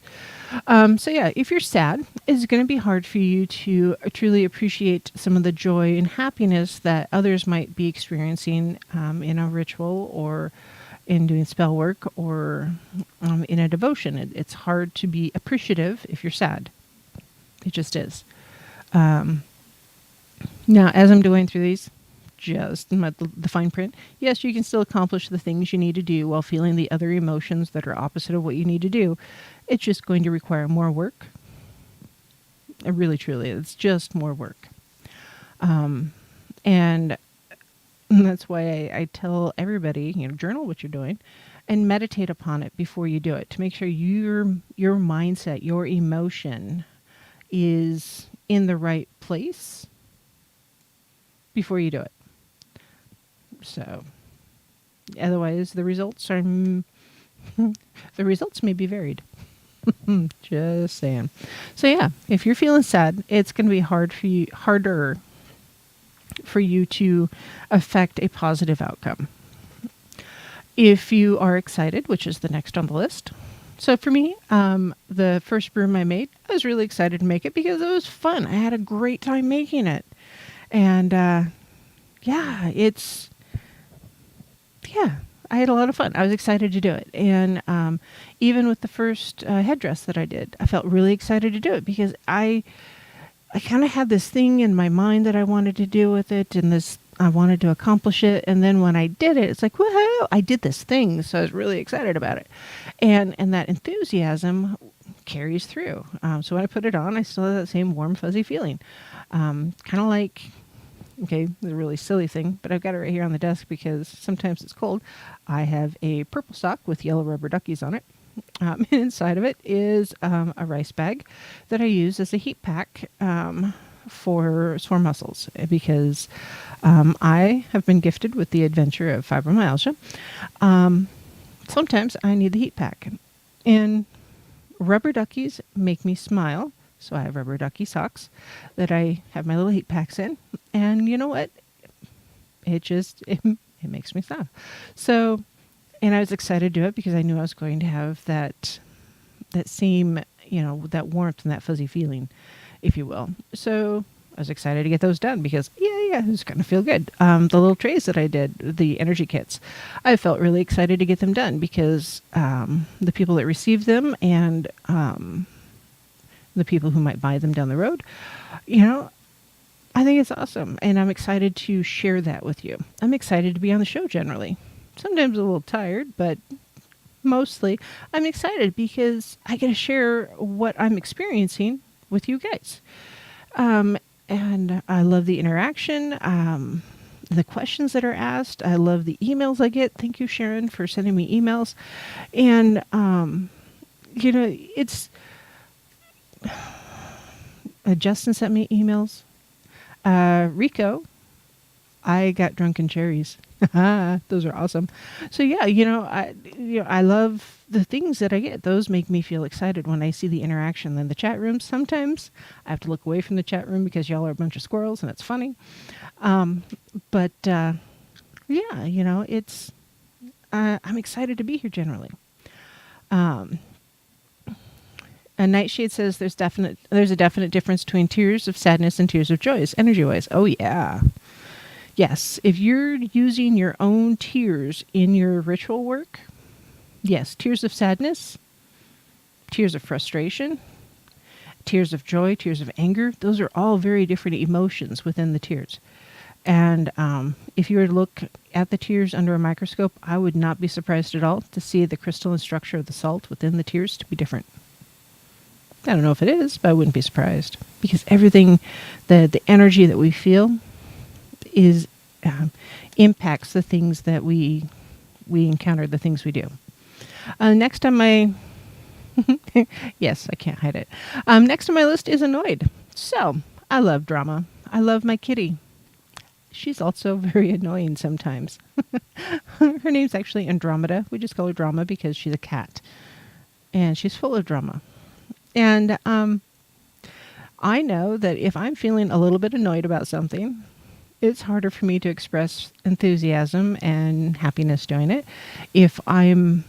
Speaker 2: So yeah, if you're sad, it's going to be hard for you to truly appreciate some of the joy and happiness that others might be experiencing in a ritual or in doing spell work or in a devotion. It's hard to be appreciative if you're sad. It just is. Now, as I'm going through these, just the fine print, yes, you can still accomplish the things you need to do while feeling the other emotions that are opposite of what you need to do. It's just going to require more work. Really, truly, it's just more work. And that's why I tell everybody, journal what you're doing and meditate upon it before you do it to make sure your mindset, your emotion is in the right place before you do it. So otherwise the results are the results may be varied. Just saying. So yeah, if you're feeling sad, it's going to be harder for you to affect a positive outcome. If you are excited, which is the next on the list. So for me, the first broom I made, I was really excited to make it because it was fun. I had a great time making it. And yeah, I had a lot of fun. I was excited to do it. And even with the first headdress that I did, I felt really excited to do it because I I kind of had this thing in my mind that I wanted to do with it, and I wanted to accomplish it. And then when I did it, it's like, woohoo, I did this thing. So I was really excited about it. And that enthusiasm carries through. So when I put it on, I still have that same warm, fuzzy feeling. Kind of like, okay, it's a really silly thing, but I've got it right here on the desk because sometimes it's cold. I have a purple sock with yellow rubber duckies on it. And inside of it is a rice bag that I use as a heat pack for sore muscles because I have been gifted with the adventure of fibromyalgia. Sometimes I need the heat pack. And rubber duckies make me smile. So I have rubber ducky socks that I have my little heat packs in. And you know what? It makes me smile. So, and I was excited to do it because I knew I was going to have that same, that warmth and that fuzzy feeling, if you will. So I was excited to get those done because, it was going to feel good. The little trays that I did, the energy kits, I felt really excited to get them done because the people that received them and the people who might buy them down the road, I think it's awesome. And I'm excited to share that with you. I'm excited to be on the show generally. Sometimes a little tired, but mostly I'm excited because I get to share what I'm experiencing with you guys. And I love the interaction, the questions that are asked. I love the emails I get. Thank you, Sharon, for sending me emails. And, it's... Justin sent me emails. Rico, I got drunken cherries. Those are awesome. So yeah, I love the things that I get. Those make me feel excited when I see the interaction. In the chat room, sometimes I have to look away from the chat room because y'all are a bunch of squirrels and it's funny. But it's I'm excited to be here generally. A Nightshade says there's a definite difference between tears of sadness and tears of joy, energy-wise. Oh yeah. Yes, if you're using your own tears in your ritual work, yes, tears of sadness, tears of frustration, tears of joy, tears of anger, those are all very different emotions within the tears. And if you were to look at the tears under a microscope, I would not be surprised at all to see the crystalline structure of the salt within the tears to be different. I don't know if it is, but I wouldn't be surprised because everything, the energy that we feel is impacts the things that we encounter, the things we do. Next on my yes, I can't hide it. Next on my list is annoyed. So I love drama. I love my kitty. She's also very annoying sometimes. Her name's actually Andromeda. We just call her Drama because she's a cat, and she's full of drama. And I know that if I'm feeling a little bit annoyed about something, it's harder for me to express enthusiasm and happiness doing it. If I'm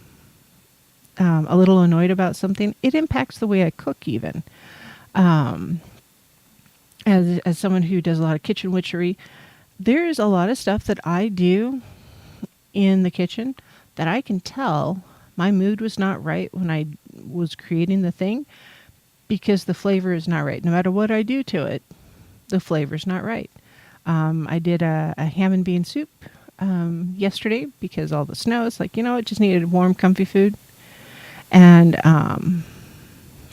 Speaker 2: a little annoyed about something, it impacts the way I cook even. As someone who does a lot of kitchen witchery, there's a lot of stuff that I do in the kitchen that I can tell my mood was not right when I was creating the thing because the flavor is not right. No matter what I do to it, the flavor's not right. I did a ham and bean soup yesterday because all the snow. It's like, it just needed warm, comfy food. And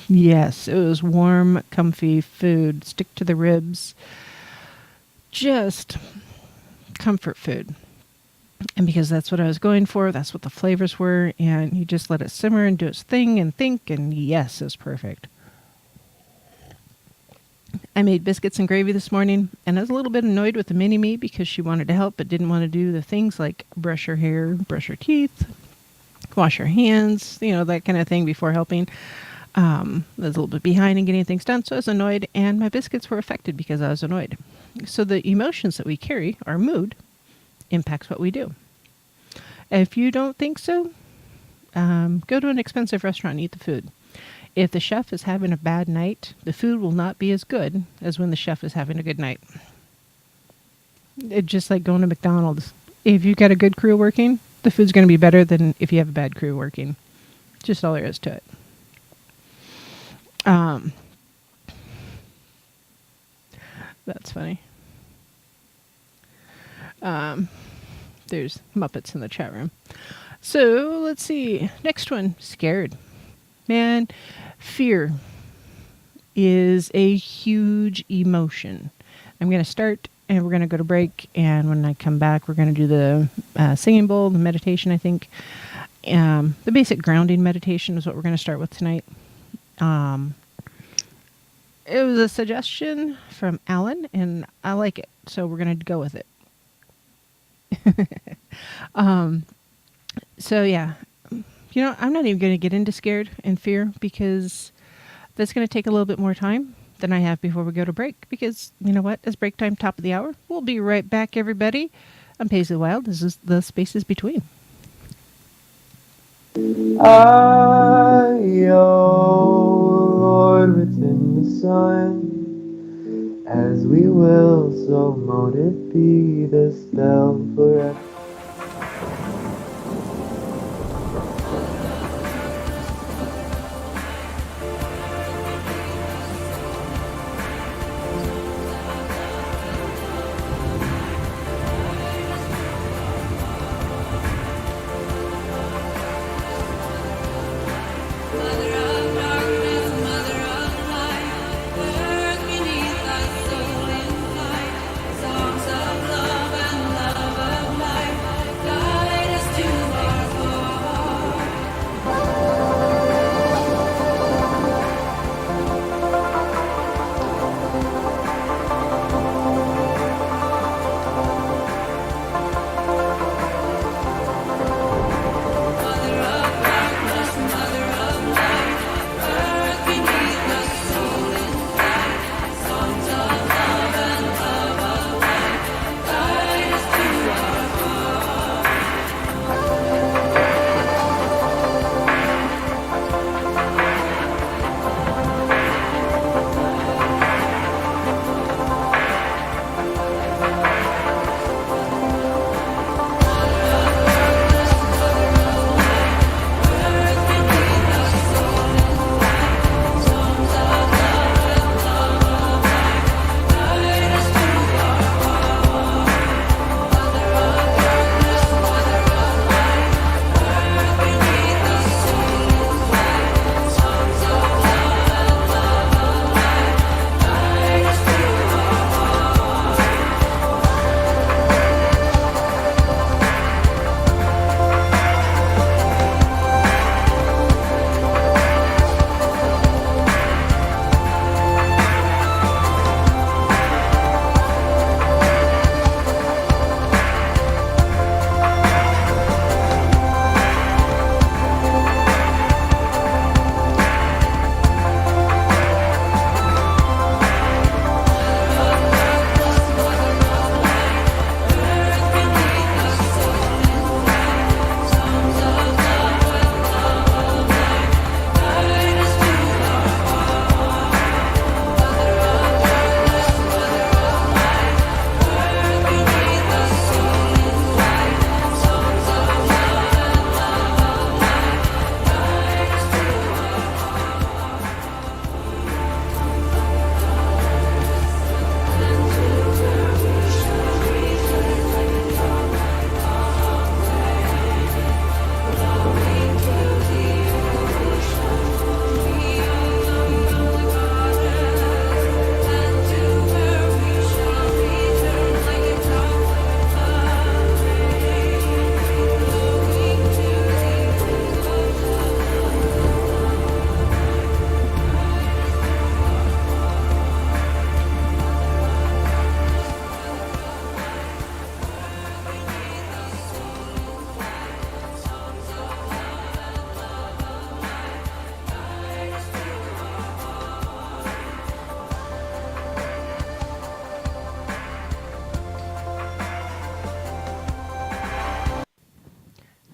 Speaker 2: yes, it was warm, comfy food. Stick to the ribs. Just comfort food. And because that's what I was going for, that's what the flavors were. And you just let it simmer and do its thing and think. And yes, it's perfect. I made biscuits and gravy this morning, and I was a little bit annoyed with the mini-me because she wanted to help but didn't want to do the things like brush her hair, brush her teeth, wash her hands, that kind of thing before helping. I was a little bit behind in getting things done, so I was annoyed, and my biscuits were affected because I was annoyed. So the emotions that we carry, our mood, impacts what we do. If you don't think so, go to an expensive restaurant and eat the food. If the chef is having a bad night, the food will not be as good as when the chef is having a good night. It's just like going to McDonald's. If you've got a good crew working, the food's going to be better than if you have a bad crew working. Just all there is to it. That's funny. There's Muppets in the chat room. So let's see. Next one, scared. Man, fear is a huge emotion. I'm going to start and we're going to go to break. And when I come back, we're going to do the singing bowl, the meditation, I think. The basic grounding meditation is what we're going to start with tonight. It was a suggestion from Alan, and I like it. So we're going to go with it. So yeah, I'm not even going to get into scared and fear because that's going to take a little bit more time than I have before we go to break. Because you know what? It's break time, top of the hour. We'll be right back, everybody. I'm Paisley Wild. This is The Spaces Between.
Speaker 1: I, oh Lord, within the sun, as we will, so mote it be the spell forever.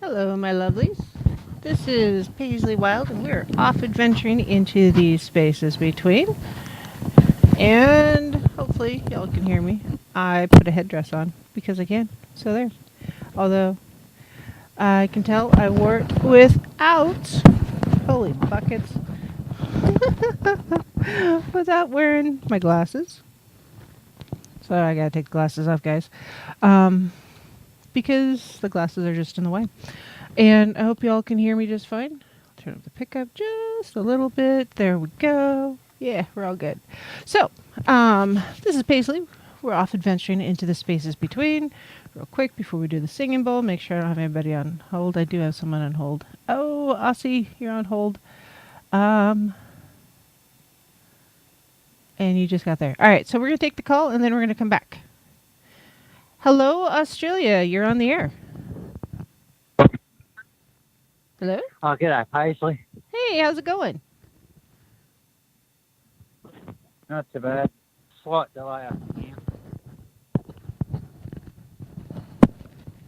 Speaker 2: Hello, my lovelies. This is Paisley Wild, and we're off adventuring into the spaces between. And hopefully y'all can hear me. I put a headdress on because I can. So there. Although I can tell I wore it without, holy buckets, without wearing my glasses. So I gotta take the glasses off, guys. Because the glasses are just in the way. And I hope you all can hear me just fine. Turn up the pickup just a little bit. There we go. Yeah, we're all good. So, this is Paisley. We're off adventuring into the spaces between. Real quick before we do the singing bowl, make sure I don't have anybody on hold. I do have someone on hold. Oh, Aussie, you're on hold. And you just got there. All right, so we're going to take the call and then we're going to come back. Hello, Australia. You're on the air. Hello?
Speaker 3: Oh, g'day, Paisley.
Speaker 2: Hey, how's it going?
Speaker 3: Not too bad. Slight delay up here.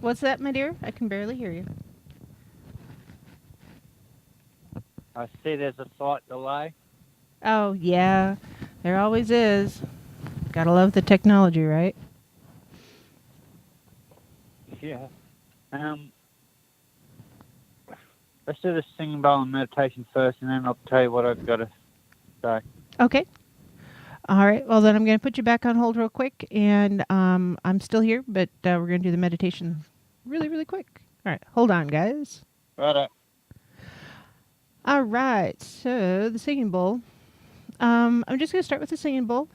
Speaker 2: What's that, my dear? I can barely hear you.
Speaker 3: I see there's a slight delay.
Speaker 2: Oh, yeah. There always is. Gotta love the technology, right?
Speaker 3: Yeah. Let's do the singing bowl and meditation first, and then I'll tell you what I've got to say.
Speaker 2: Okay. All right. Well, then I'm going to put you back on hold real quick, and I'm still here, but we're going to do the meditation really, really quick. All right. Hold on, guys.
Speaker 3: Right.
Speaker 2: All right. So the singing bowl. I'm just going to start with the singing bowl.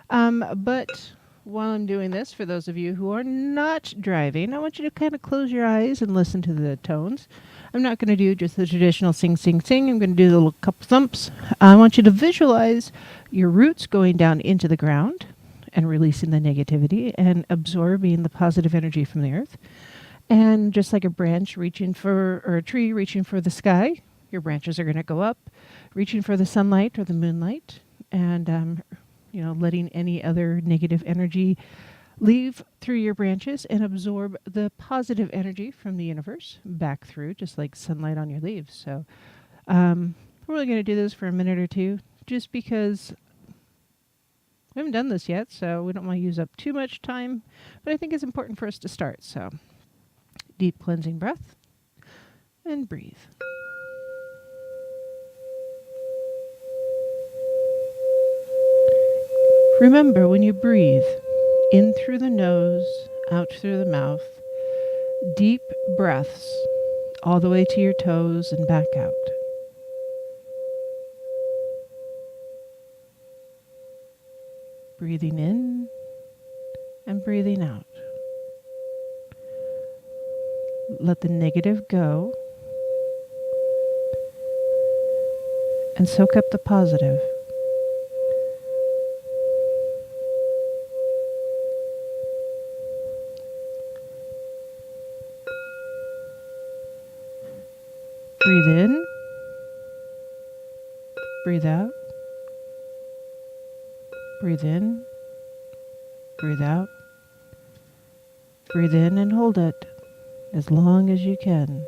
Speaker 2: But while I'm doing this, for those of you who are not driving, I want you to kind of close your eyes and listen to the tones. I'm not going to do just the traditional sing, sing, sing. I'm going to do the little couple thumps. I want you to visualize your roots going down into the ground and releasing the negativity and absorbing the positive energy from the earth. And just like a branch reaching for, or a tree reaching for the sky, your branches are going to go up, reaching for the sunlight or the moonlight, and letting any other negative energy leave through your branches and absorb the positive energy from the universe back through, just like sunlight on your leaves. So we're really going to do this for a minute or two, just because we haven't done this yet, so we don't want to use up too much time, but I think it's important for us to start. So deep cleansing breath and breathe. Remember, when you breathe, in through the nose, out through the mouth, deep breaths all the way to your toes and back out. Breathing in and breathing out. Let the negative go and soak up the positive. Breathe in, breathe out, breathe in, breathe out, breathe in and hold it as long as you can.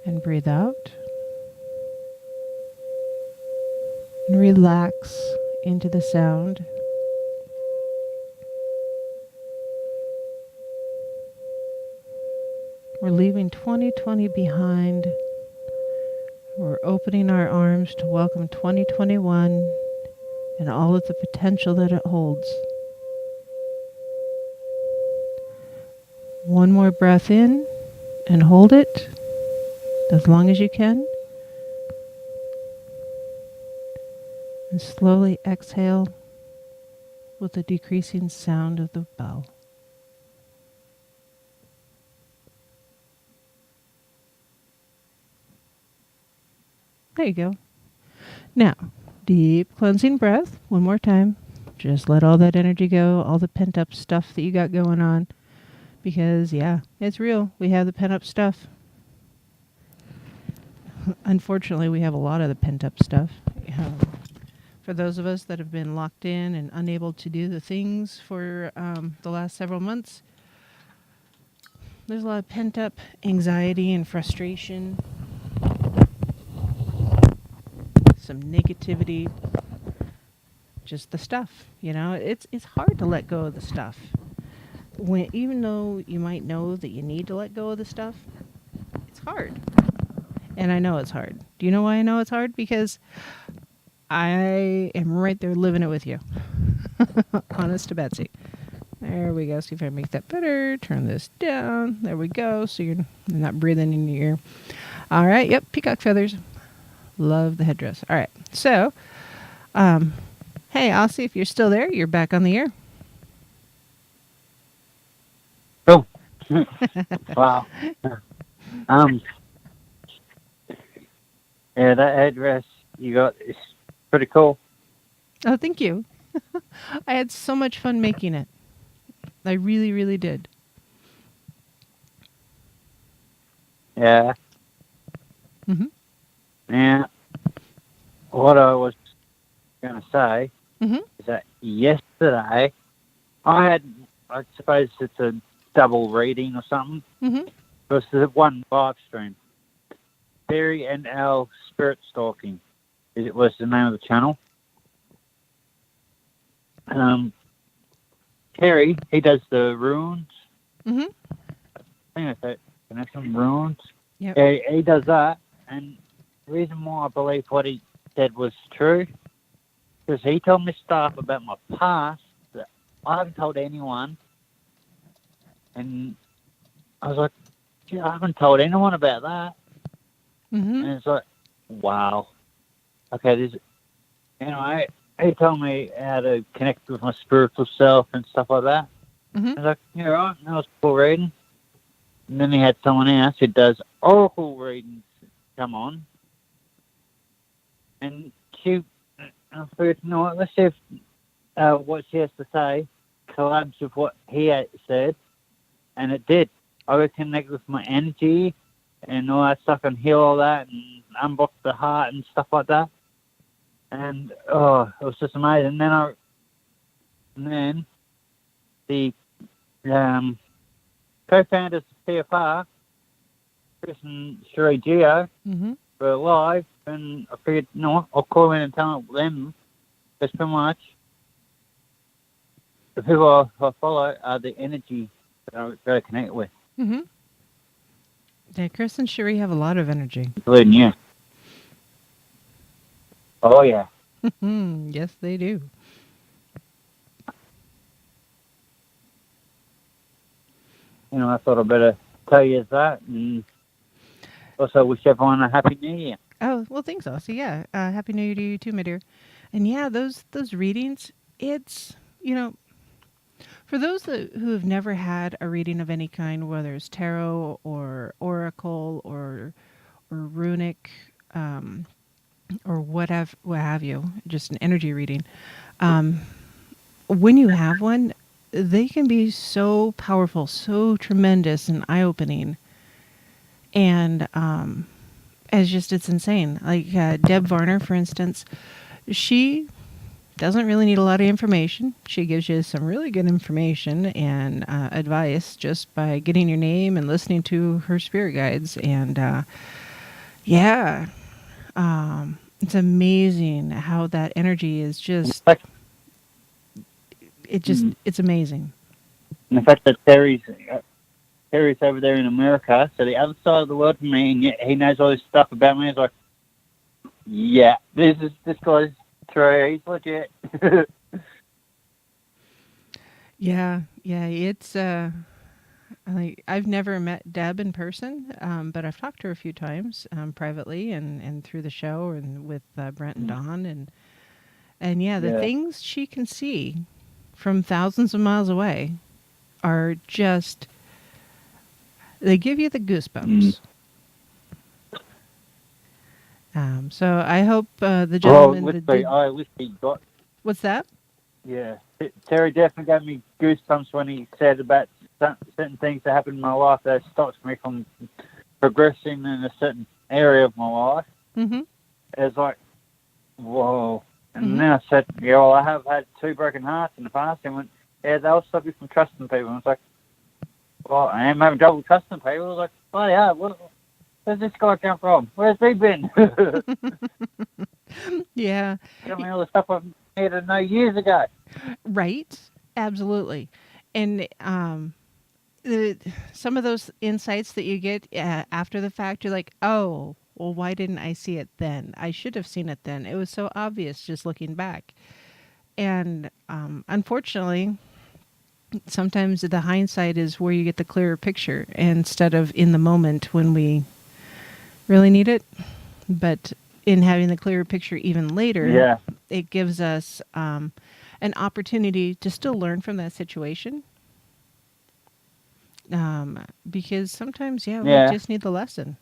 Speaker 2: And breathe out and relax into the sound. We're leaving 2020 behind. We're opening our arms to welcome 2021 and all of the potential that it holds. One more breath in and hold it as long as you can. And slowly exhale with the decreasing sound of the bell. There you go. Now, deep cleansing breath. One more time. Just let all that energy go, all the pent up stuff that you got going on. Because, yeah, it's real. We have the pent up stuff. Unfortunately, we have a lot of the pent up stuff. For those of us that have been locked in and unable to do the things for the last several months, there's a lot of pent up anxiety and frustration. Some negativity, just the stuff, it's hard to let go of the stuff. Even though you might know that you need to let go of the stuff, it's hard. And I know it's hard. Do you know why I know it's hard? Because I am right there living it with you. Honest to Betsy. There we go. See if I make that better. Turn this down. There we go. So you're not breathing in your ear. All right. Yep. Peacock feathers. Love the headdress. All right. So, hey, Aussie, if you're still there, you're back on the air.
Speaker 3: Oh, wow. Yeah, that headdress you got is pretty cool.
Speaker 2: Oh, thank you. I had so much fun making it. I really, really did.
Speaker 3: Yeah.
Speaker 2: Mm-hmm.
Speaker 3: Now, what I was going to say
Speaker 2: Mm-hmm.
Speaker 3: is that yesterday I suppose it's a double reading or something.
Speaker 2: Mm-hmm.
Speaker 3: It was the one live stream. Barry and Al Spirit Stalking. It was the name of the channel. Terry, he does the runes.
Speaker 2: Mm-hmm.
Speaker 3: I think that's it. Connection runes.
Speaker 2: Yep.
Speaker 3: Yeah, he does that. And the reason why I believe what he said was true, because he told me stuff about my past that I haven't told anyone. And I was like, gee, I haven't told anyone about that.
Speaker 2: Mm-hmm.
Speaker 3: And it's like, wow. Okay, anyway, he told me how to connect with my spiritual self and stuff like that.
Speaker 2: Mm-hmm.
Speaker 3: I was like, yeah, right, that was cool reading. And then he had someone else who does oracle readings come on. And I figured, you know what, let's see if what she has to say collabs with what he had said. And it did. I would connect with my energy and all that stuff and heal all that and unblock the heart and stuff like that. And, it was just amazing. And then the co-founders of PFR, Chris and Geo,
Speaker 2: Mm-hmm.
Speaker 3: were live, and I figured, you know what, I'll call in and tell them that's pretty much the people I follow are the energy that I go to connect with.
Speaker 2: Mm-hmm. Yeah, Chris and Cherie have a lot of energy.
Speaker 3: Including you. Oh, yeah.
Speaker 2: Yes, they do.
Speaker 3: You know, I thought I'd better tell you that, and also wish everyone a happy new year.
Speaker 2: Oh, well, thanks, Aussie. Yeah. Happy New Year to you too, my dear. And yeah, those readings, it's, for those who have never had a reading of any kind, whether it's tarot or oracle or runic, or what have you, just an energy reading. When you have one, they can be so powerful, so tremendous and eye-opening. And it's insane. Like Deb Varner, for instance, she doesn't really need a lot of information. She gives you some really good information and advice just by getting your name and listening to her spirit guides. And it's amazing how that energy is just. It's amazing.
Speaker 3: And the fact that Terry's over there in America, so the other side of the world from me, and yet he knows all this stuff about me. It's like, yeah, this guy's true. He's legit.
Speaker 2: Yeah, it's I've never met Deb in person, but I've talked to her a few times privately and through the show and with Brent and Don and the things she can see from thousands of miles away are just, they give you the goosebumps. So I hope the gentleman. What's that?
Speaker 3: Yeah, Terry definitely gave me goosebumps when he said about certain things that happened in my life that stops me from progressing in a certain area of my life.
Speaker 2: Mm-hmm.
Speaker 3: It's like, whoa. And then I said, yeah, well, I have had 2 broken hearts in the past. And went, yeah, they'll stop you from trusting people. And it's like, well, I am having trouble trusting people. I was like, oh, yeah, where's this guy come from? Where's he been?
Speaker 2: Yeah.
Speaker 3: Tell me all the stuff I needed to know years ago.
Speaker 2: Right. Absolutely. And some of those insights that you get after the fact, you're like, oh, well, why didn't I see it then? I should have seen it then. It was so obvious just looking back. And unfortunately, sometimes the hindsight is where you get the clearer picture instead of in the moment when we really need it. But in having the clearer picture even later,
Speaker 3: Yeah.
Speaker 2: it gives us an opportunity to still learn from that situation. Because sometimes, we
Speaker 3: Yeah.
Speaker 2: just need the lesson.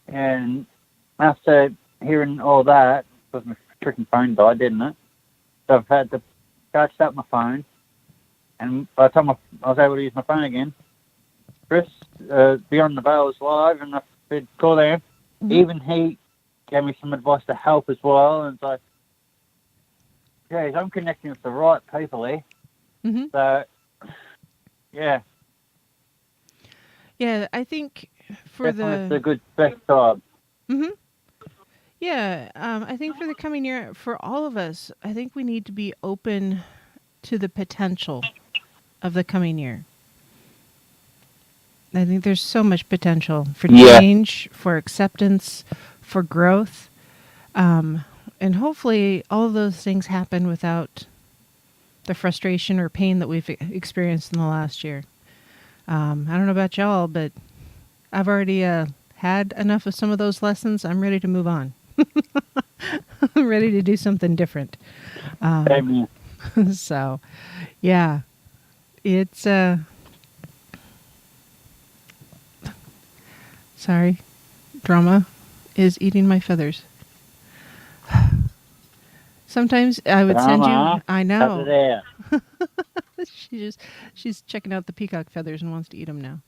Speaker 3: And after hearing all that, because my freaking phone died, didn't it? So I've had to charge up my phone. And by the time I was able to use my phone again, Chris, Beyond the Veil, was live, and I said, call there.
Speaker 2: Mm-hmm.
Speaker 3: Even he gave me some advice to help as well. And so, geez, I'm connecting with the right people here.
Speaker 2: Mm-hmm.
Speaker 3: So, yeah.
Speaker 2: Yeah, I think for
Speaker 3: Definitely a good best time.
Speaker 2: Mm-hmm. Yeah, I think for the coming year, for all of us, I think we need to be open to the potential of the coming year. I think there's so much potential for change, for acceptance, for growth. And hopefully all of those things happen without the frustration or pain that we've experienced in the last year. I don't know about y'all, but I've already had enough of some of those lessons. I'm ready to move on. I'm ready to do something different. So, yeah, it's sorry, drama is eating my feathers. Sometimes I would send you. I know. She's checking out the peacock feathers and wants to eat them now.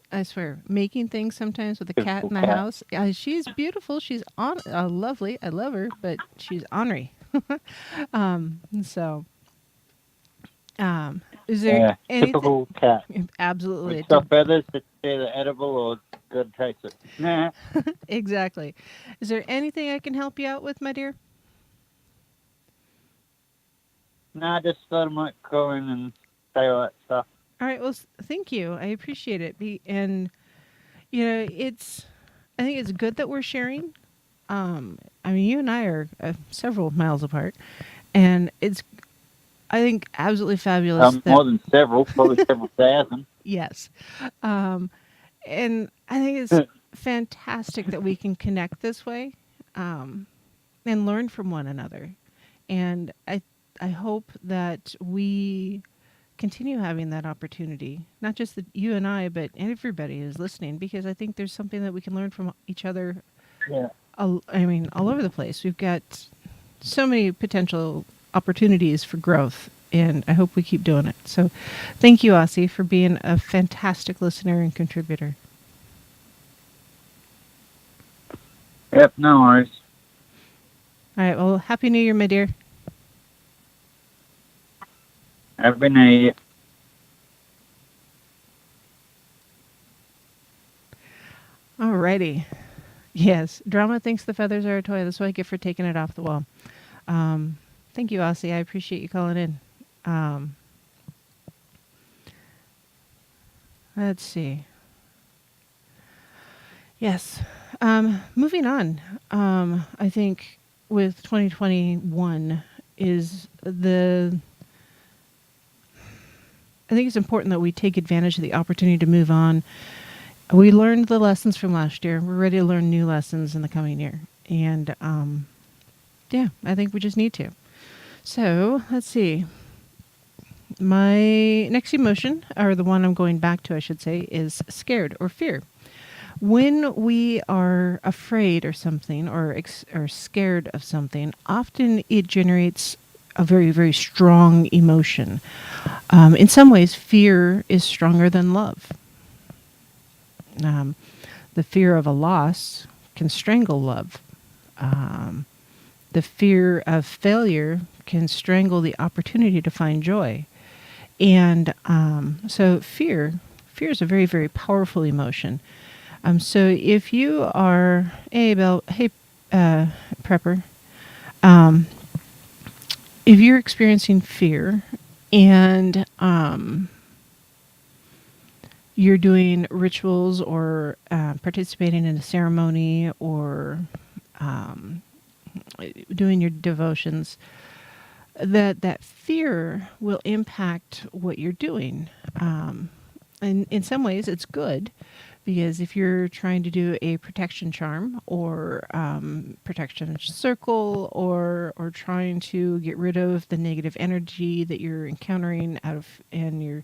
Speaker 2: I swear, making things sometimes with a cat in the house. She's beautiful. She's lovely. I love her, but she's ornery. Is there anything?
Speaker 3: Typical cat.
Speaker 2: Absolutely.
Speaker 3: With soft feathers, it's either edible or good to taste it. Nah.
Speaker 2: Exactly. Is there anything I can help you out with, my dear?
Speaker 3: Nah, just thought I might go in and say all that stuff.
Speaker 2: All right. Well, thank you. I appreciate it. And I think it's good that we're sharing. I mean, you and I are several miles apart, and it's, I think, absolutely fabulous.
Speaker 3: More than several, probably several thousand.
Speaker 2: Yes. And I think it's fantastic that we can connect this way and learn from one another. And I hope that we continue having that opportunity, not just you and I, but everybody who's listening, because I think there's something that we can learn from each other.
Speaker 3: Yeah.
Speaker 2: All over the place. We've got so many potential opportunities for growth, and I hope we keep doing it. So thank you, Aussie, for being a fantastic listener and contributor.
Speaker 3: Yep, no worries.
Speaker 2: All right, well, Happy New Year, my dear.
Speaker 3: Happy New Year.
Speaker 2: All righty. Yes, Drama thinks the feathers are a toy. That's what I get for taking it off the wall. Thank you, Aussie. I appreciate you calling in. Let's see. Yes. Moving on. I think with 2021 is I think it's important that we take advantage of the opportunity to move on. We learned the lessons from last year. We're ready to learn new lessons in the coming year. And, I think we just need to. So, let's see. My next emotion, or the one I'm going back to, I should say, is scared or fear. When we are afraid or something, or scared of something, often it generates a very, very strong emotion. In some ways, fear is stronger than love. The fear of a loss can strangle love. The fear of failure can strangle the opportunity to find joy. And so fear is a very, very powerful emotion. So if you are, Prepper, if you're experiencing fear and you're doing rituals or participating in a ceremony or doing your devotions, that fear will impact what you're doing. And in some ways, it's good because if you're trying to do a protection charm or protection circle or trying to get rid of the negative energy that you're encountering and you're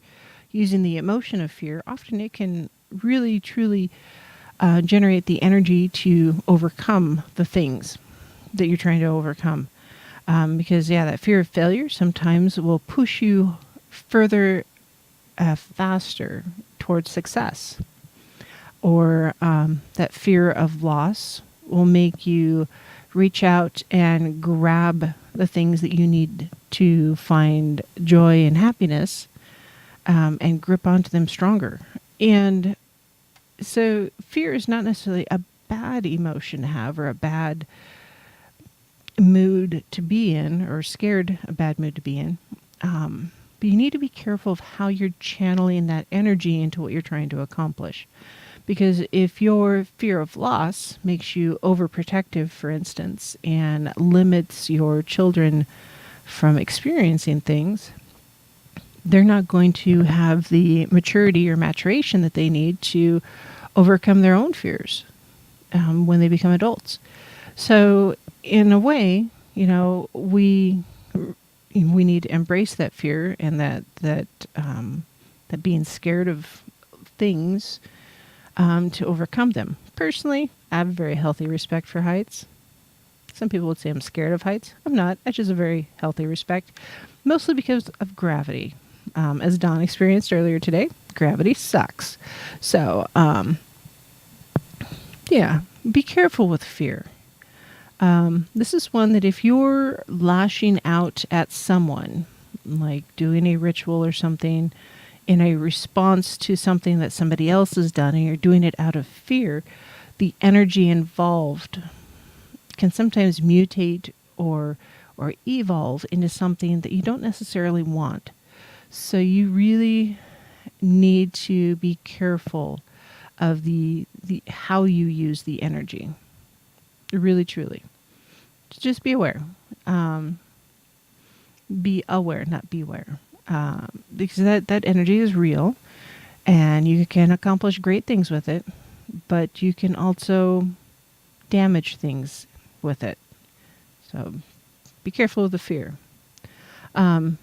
Speaker 2: using the emotion of fear, often it can really truly generate the energy to overcome the things that you're trying to overcome. Because that fear of failure sometimes will push you further, faster towards success. Or that fear of loss will make you reach out and grab the things that you need to find joy and happiness, and grip onto them stronger. And so fear is not necessarily a bad emotion to have or a bad mood to be in, or scared, a bad mood to be in. But you need to be careful of how you're channeling that energy into what you're trying to accomplish. Because if your fear of loss makes you overprotective, for instance, and limits your children from experiencing things, they're not going to have the maturity or maturation that they need to overcome their own fears when they become adults. So in a way, we need to embrace that fear and that being scared of things to overcome them. Personally, I have a very healthy respect for heights. Some people would say I'm scared of heights. I'm not. I just have a very healthy respect, mostly because of gravity. As Don experienced earlier today, gravity sucks. So, be careful with fear. This is one that if you're lashing out at someone, like doing a ritual or something in a response to something that somebody else has done, and you're doing it out of fear, the energy involved can sometimes mutate or evolve into something that you don't necessarily want. So you really need to be careful of the how you use the energy. Really, truly. Just be aware. Be aware, not beware. Because that energy is real, and you can accomplish great things with it, but you can also damage things with it. So be careful with the fear. Being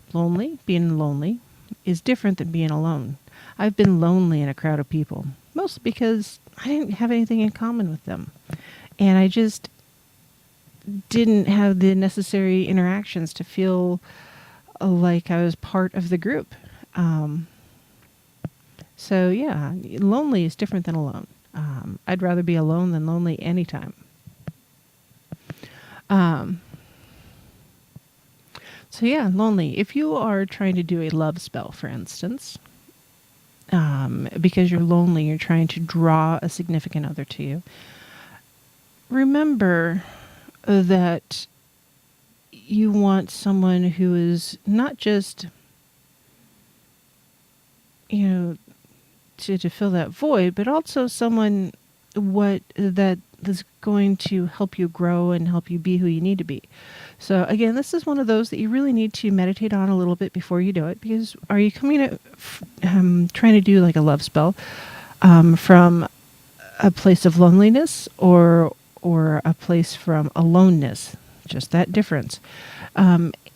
Speaker 2: lonely is different than being alone. I've been lonely in a crowd of people, mostly because I didn't have anything in common with them. And I just didn't have the necessary interactions to feel like I was part of the group. Lonely is different than alone. I'd rather be alone than lonely anytime. Lonely. If you are trying to do a love spell, for instance, because you're lonely, you're trying to draw a significant other to you, remember that you want someone who is not just, to fill that void, but also someone that is going to help you grow and help you be who you need to be. So again, this is one of those that you really need to meditate on a little bit before you do it, because are you coming at trying to do like a love spell from a place of loneliness or a place from aloneness? Just that difference.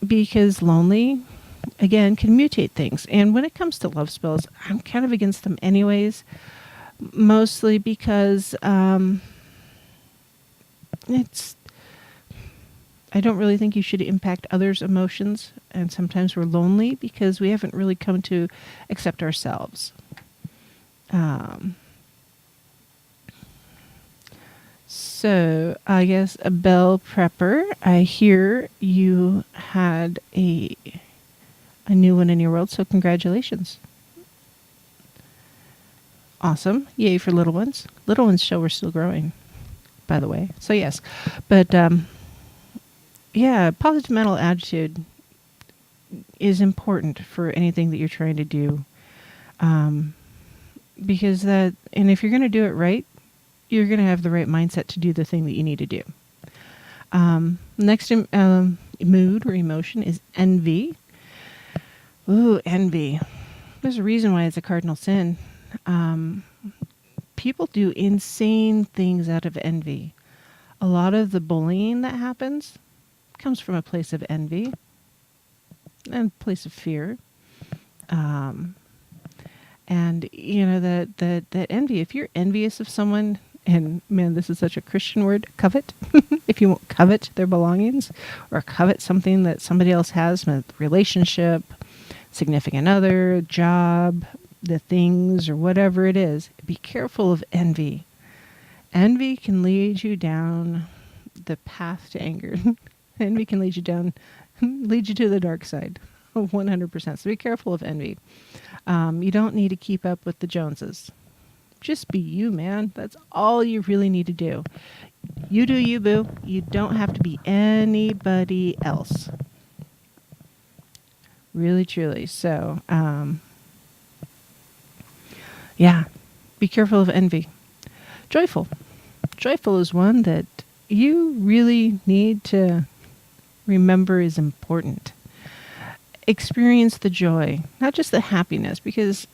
Speaker 2: Because lonely, again, can mutate things. And when it comes to love spells, I'm kind of against them anyways, mostly because I don't really think you should impact others' emotions, and sometimes we're lonely because we haven't really come to accept ourselves. So I guess a bell prepper, I hear you had a new one in your world, so congratulations. Awesome. Yay for little ones. Little ones show we're still growing, by the way. So yes. But positive mental attitude is important for anything that you're trying to do. because and if you're going to do it right, you're going to have the right mindset to do the thing that you need to do. Next mood or emotion is envy. Ooh, envy. There's a reason why it's a cardinal sin. People do insane things out of envy. A lot of the bullying that happens comes from a place of envy and a place of fear. And you know that envy. If you're envious of someone, and man, this is such a Christian word, covet. If you won't covet their belongings or covet something that somebody else has, a relationship, significant other, job, the things or whatever it is, be careful of envy. Envy can lead you down the path to anger. Envy can lead you to the dark side, 100%. So be careful of envy. You don't need to keep up with the Joneses. Just be you, man. That's all you really need to do. You do you, boo. You don't have to be anybody else. Really, truly. So, yeah, be careful of envy. Joyful. Joyful is one that you really need to remember is important. Experience the joy, not just the happiness, because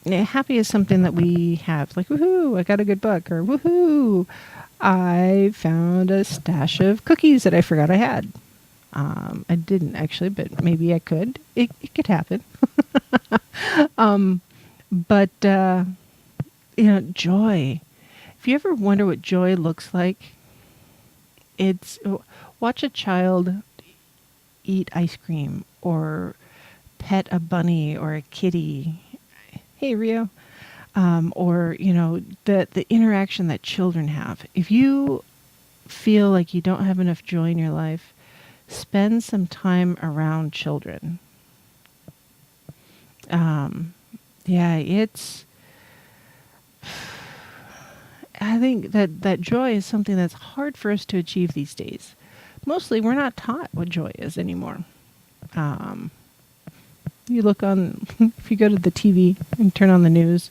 Speaker 2: happy is something that we have, like, woohoo, I got a good book, or woohoo, I found a stash of cookies that I forgot I had. I didn't actually, but maybe I could. It could happen. But joy. If you ever wonder what joy looks like, watch a child eat ice cream or pet a bunny or a kitty. Hey, Rio. Or, the interaction that children have. If you feel like you don't have enough joy in your life, spend some time around children. I think that joy is something that's hard for us to achieve these days. Mostly we're not taught what joy is anymore. You look if you go to the TV and turn on the news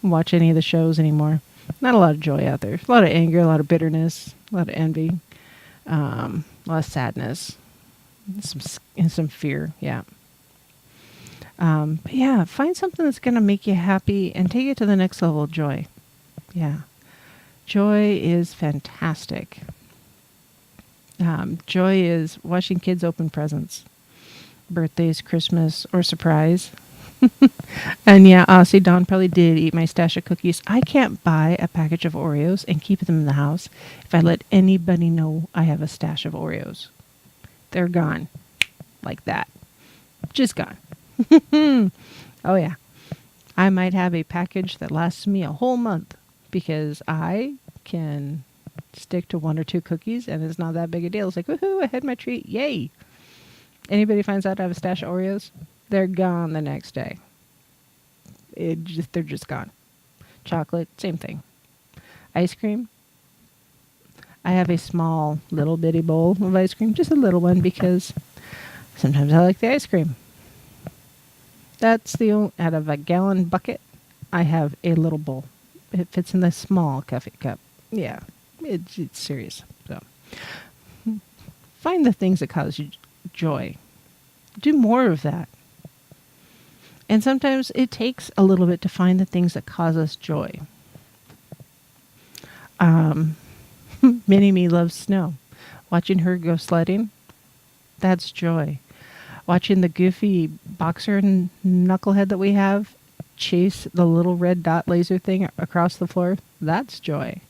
Speaker 2: and watch any of the shows anymore, not a lot of joy out there. A lot of anger, a lot of bitterness, a lot of envy, a lot of sadness, and some fear, yeah. But yeah, find something that's going to make you happy and take it to the next level of joy. Yeah. Joy is fantastic. Joy is watching kids open presents. Birthdays, Christmas, or surprise. And yeah, honestly, Don probably did eat my stash of cookies. I can't buy a package of Oreos and keep them in the house if I let anybody know I have a stash of Oreos. They're gone. Like that. Just gone. Oh yeah. I might have a package that lasts me a whole month because I can stick to one or two cookies and it's not that big a deal. It's like, woohoo, I had my treat. Yay. Anybody finds out I have a stash of Oreos, they're gone the next day. They're just gone. Chocolate, same thing. Ice cream. I have a small little bitty bowl of ice cream, just a little one because sometimes I like the ice cream. That's out of a gallon bucket, I have a little bowl. It fits in the small coffee cup. Yeah, it's serious. So find the things that cause you joy. Do more of that. And sometimes it takes a little bit to find the things that cause us joy. Mini-Me loves snow. Watching her go sledding, that's joy. Watching the goofy boxer and knucklehead that we have chase the little red dot laser thing across the floor, that's joy.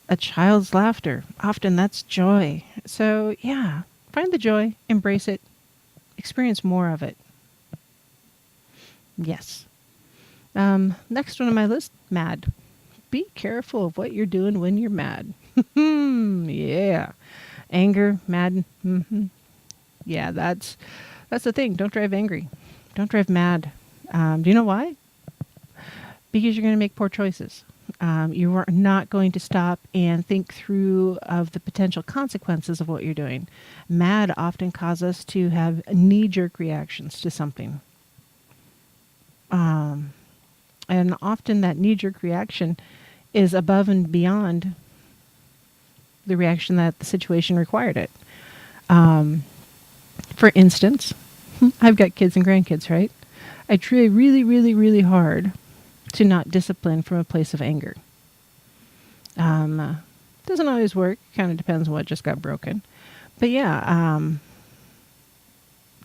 Speaker 2: A child's laughter, often that's joy. So yeah, find the joy, embrace it, experience more of it. Yes. Next one on my list, mad. Be careful of what you're doing when you're mad. Yeah. Anger, mad. Mm-hmm. Yeah, that's the thing. Don't drive angry. Don't drive mad. Do you know why? Because you're going to make poor choices. You are not going to stop and think through of the potential consequences of what you're doing. Mad often causes us to have knee-jerk reactions to something. And often that knee-jerk reaction is above and beyond the reaction that the situation required it. For instance, I've got kids and grandkids, right? I try really, really, really hard to not discipline from a place of anger. Doesn't always work. Kind of depends on what just got broken. But yeah,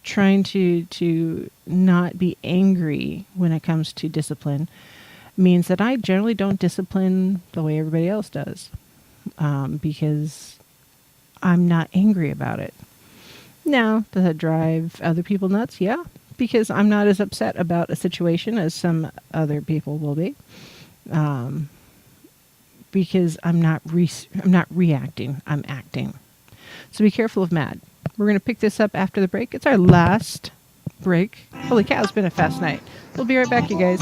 Speaker 2: trying to not be angry when it comes to discipline means that I generally don't discipline the way everybody else does, because I'm not angry about it. Now, does that drive other people nuts? Yeah, because I'm not as upset about a situation as some other people will be. Because I'm not reacting, I'm acting. So be careful of mad. We're going to pick this up after the break. It's our last break. Holy cow, it's been a fast night. We'll be right back, you guys.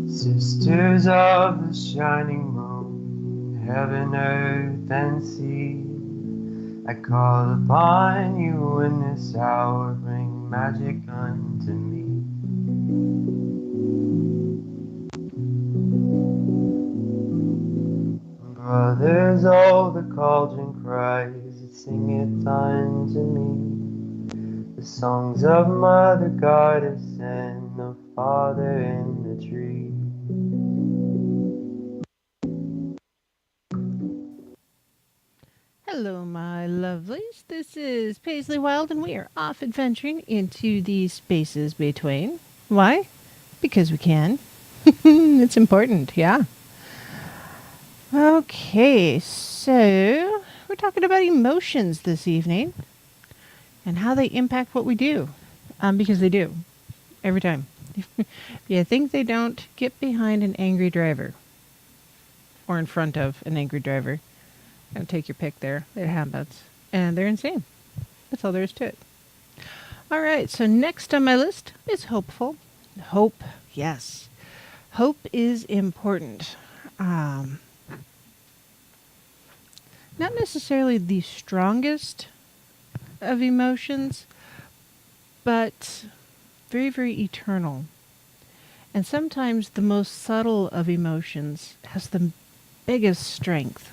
Speaker 1: Sisters of the shining moon, heaven, earth, and sea, I call upon you in this hour, bring magic unto me. Brothers, oh, the cauldron cries, it singeth unto me the songs of Mother Goddess and the Father in the tree.
Speaker 2: Hello, my lovelies. This is Paisley Wild, and we are off adventuring into the spaces between. Why? Because we can. It's important, yeah. Okay, so we're talking about emotions this evening and how they impact what we do. Because they do. Every time. If you think they don't, get behind an angry driver. Or in front of an angry driver. Don't take your pick there. It happens. And they're insane. That's all there is to it. All right, so next on my list is hopeful. Hope, yes. Hope is important. Not necessarily the strongest of emotions, but very, very eternal. And sometimes the most subtle of emotions has the biggest strength.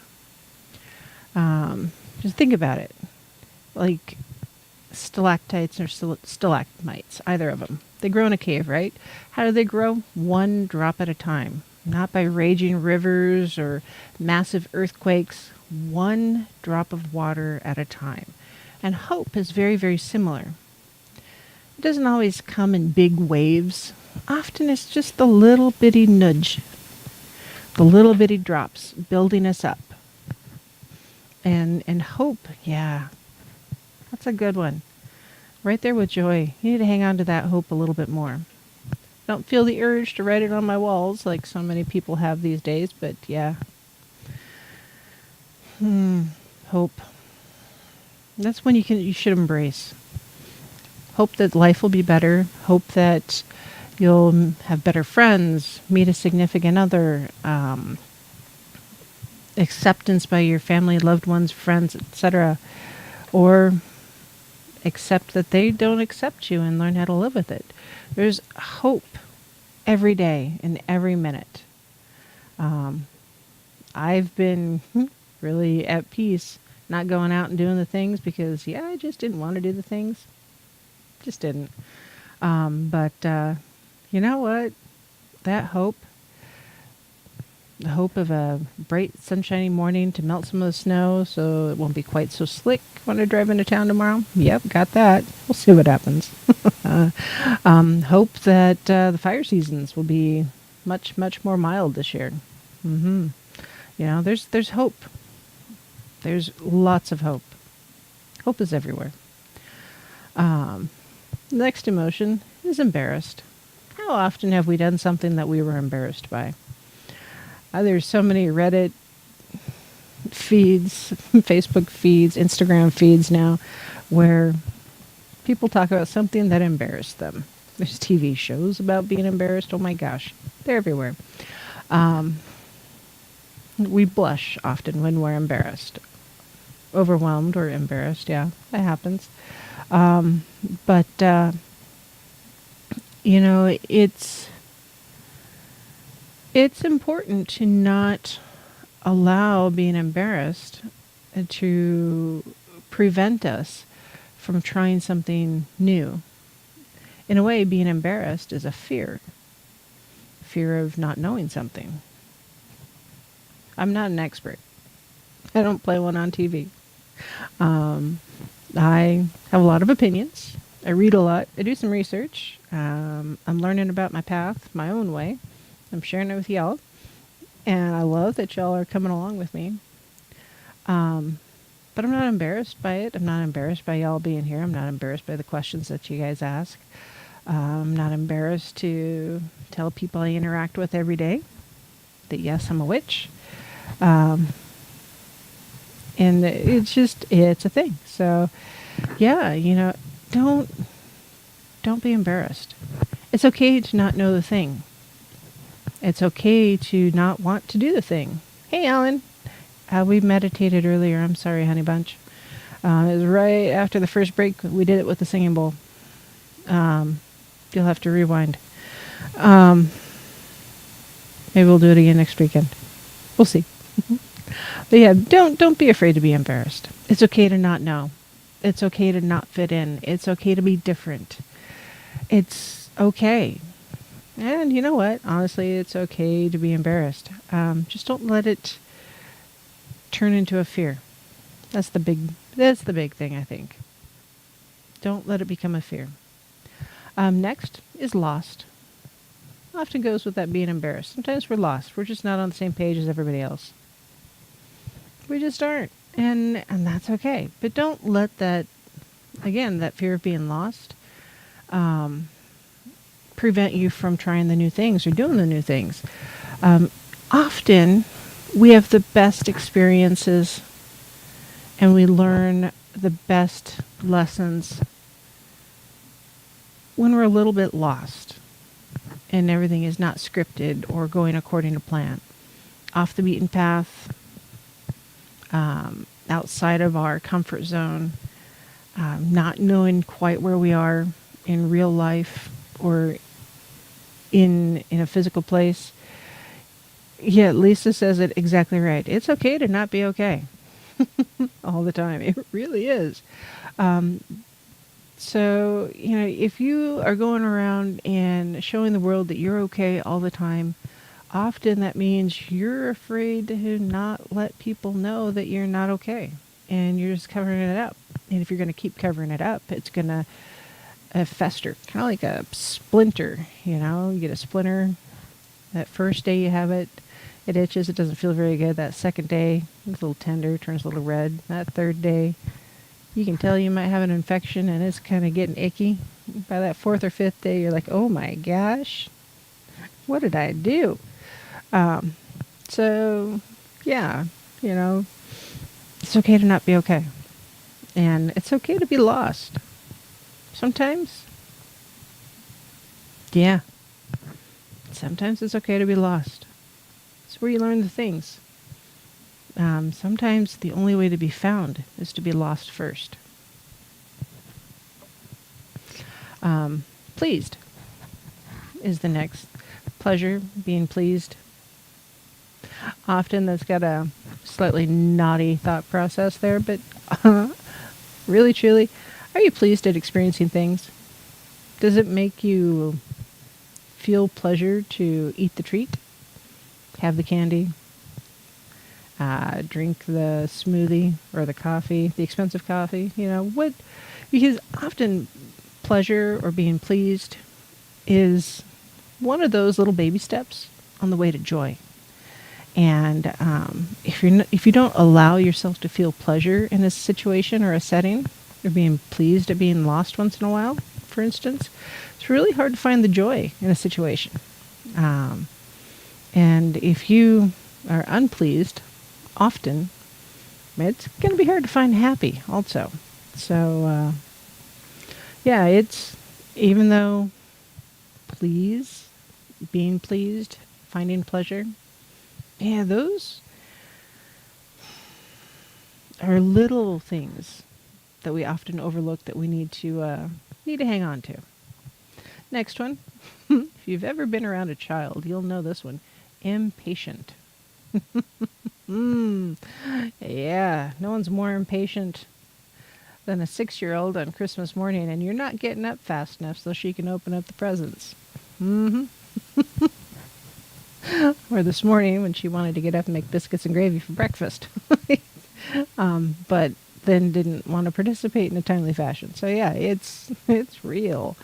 Speaker 2: Just think about it. Like stalactites or stalagmites, either of them. They grow in a cave, right? How do they grow? One drop at a time. Not by raging rivers or massive earthquakes. One drop of water at a time. And hope is very, very similar. It doesn't always come in big waves. Often it's just the little bitty nudge. The little bitty drops building us up. And hope, yeah, that's a good one. Right there with joy. You need to hang on to that hope a little bit more. Don't feel the urge to write it on my walls like so many people have these days, but yeah. Hope. That's when you should embrace. Hope that life will be better. Hope that you'll have better friends, meet a significant other, acceptance by your family, loved ones, friends, etc. Or accept that they don't accept you and learn how to live with it. There's hope every day and every minute. I've been really at peace not going out and doing the things because, I just didn't want to do the things. Just didn't. But you know what? That hope, the hope of a bright, sunshiny morning to melt some of the snow so it won't be quite so slick when I drive into town tomorrow. Yep, got that. We'll see what happens. Hope that the fire seasons will be much, much more mild this year. There's hope. There's lots of hope. Hope is everywhere. Next emotion is embarrassed. How often have we done something that we were embarrassed by? There's so many Reddit feeds, Facebook feeds, Instagram feeds now where people talk about something that embarrassed them. There's TV shows about being embarrassed. Oh my gosh, they're everywhere. We blush often when we're embarrassed. Overwhelmed or embarrassed, yeah, that happens. But it's important to not allow being embarrassed to prevent us from trying something new. In a way, being embarrassed is a fear of not knowing something. I'm not an expert. I don't play one on TV. I have a lot of opinions. I read a lot. I do some research. I'm learning about my path, my own way. I'm sharing it with y'all. And I love that y'all are coming along with me. But I'm not embarrassed by it. I'm not embarrassed by y'all being here. I'm not embarrassed by the questions that you guys ask. I'm not embarrassed to tell people I interact with every day that, yes, I'm a witch. And it's a thing. So, don't be embarrassed. It's okay to not know the thing. It's okay to not want to do the thing. Hey, Alan. We meditated earlier. I'm sorry, honey bunch. It was right after the first break. We did it with the singing bowl. You'll have to rewind. Maybe we'll do it again next weekend. We'll see. But yeah, don't be afraid to be embarrassed. It's okay to not know. It's okay to not fit in. It's okay to be different. It's okay. And you know what? Honestly, it's okay to be embarrassed. Just don't let it turn into a fear. That's the big thing, I think. Don't let it become a fear. Next is lost. Often goes with that being embarrassed. Sometimes we're lost. We're just not on the same page as everybody else. We just aren't. And that's okay. But don't let that, again, that fear of being lost, prevent you from trying the new things or doing the new things. Often we have the best experiences and we learn the best lessons when we're a little bit lost and everything is not scripted or going according to plan. Off the beaten path, outside of our comfort zone, not knowing quite where we are in real life or in a physical place. Yeah, Lisa says it exactly right. It's okay to not be okay all the time. It really is. So, if you are going around and showing the world that you're okay all the time, often that means you're afraid to not let people know that you're not okay. And you're just covering it up. And if you're going to keep covering it up, it's going to fester. Kind of like a splinter, You get a splinter. That first day you have it, it itches. It doesn't feel very good. That second day, it's a little tender, turns a little red. That third day, you can tell you might have an infection and it's kind of getting icky. By that fourth or fifth day, you're like, oh my gosh, what did I do? So, yeah, it's okay to not be okay. And it's okay to be lost. Sometimes, yeah, sometimes it's okay to be lost. It's where you learn the things. Sometimes the only way to be found is to be lost first. Pleased is the next. Pleasure, being pleased. Often that's got a slightly naughty thought process there, but really, truly, are you pleased at experiencing things? Does it make you feel pleasure to eat the treat, have the candy, drink the smoothie or the coffee, the expensive coffee? Because often pleasure or being pleased is one of those little baby steps on the way to joy. And if you don't allow yourself to feel pleasure in a situation or a setting, or being pleased at being lost once in a while, for instance, it's really hard to find the joy in a situation. And if you are unpleased, often, it's going to be hard to find happy also. So, yeah, it's, even though being pleased, finding pleasure, yeah, those are little things that we often overlook that we need to hang on to. Next one. If you've ever been around a child, you'll know this one. Impatient. Yeah, no one's more impatient than a 6-year-old on Christmas morning, and you're not getting up fast enough so she can open up the presents. Or this morning when she wanted to get up and make biscuits and gravy for breakfast. But then didn't want to participate in a timely fashion. So yeah, it's real.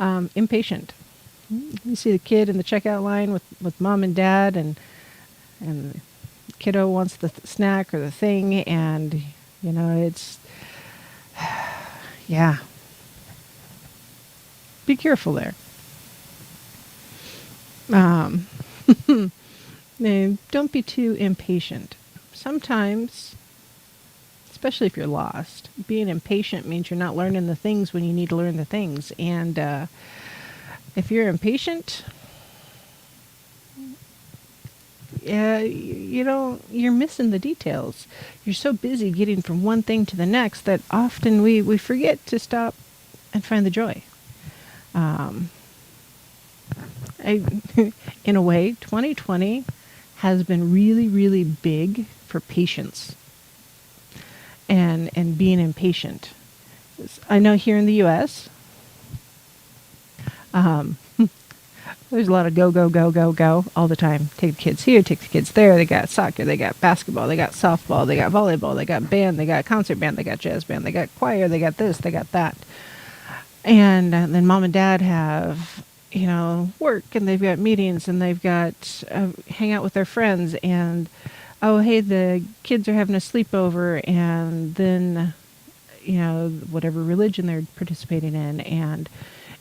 Speaker 2: Impatient. You see the kid in the checkout line with mom and dad, and the kiddo wants the snack or the thing, and it's yeah. Be careful there. Don't be too impatient. Sometimes, especially if you're lost, being impatient means you're not learning the things when you need to learn the things. And if you're impatient, you're missing the details. You're so busy getting from one thing to the next that often we forget to stop and find the joy. I, in a way, 2020 has been really, really big for patience and being impatient. I know here in the U.S., there's a lot of go, go, go, go, go all the time. Take the kids here, take the kids there. They got soccer, they got basketball, they got softball, they got volleyball, they got band, they got concert band, they got jazz band, they got choir, they got this, they got that. And then mom and dad have, work, and they've got meetings, and they've got hang out with their friends, and oh, hey, the kids are having a sleepover, and then, whatever religion they're participating in, and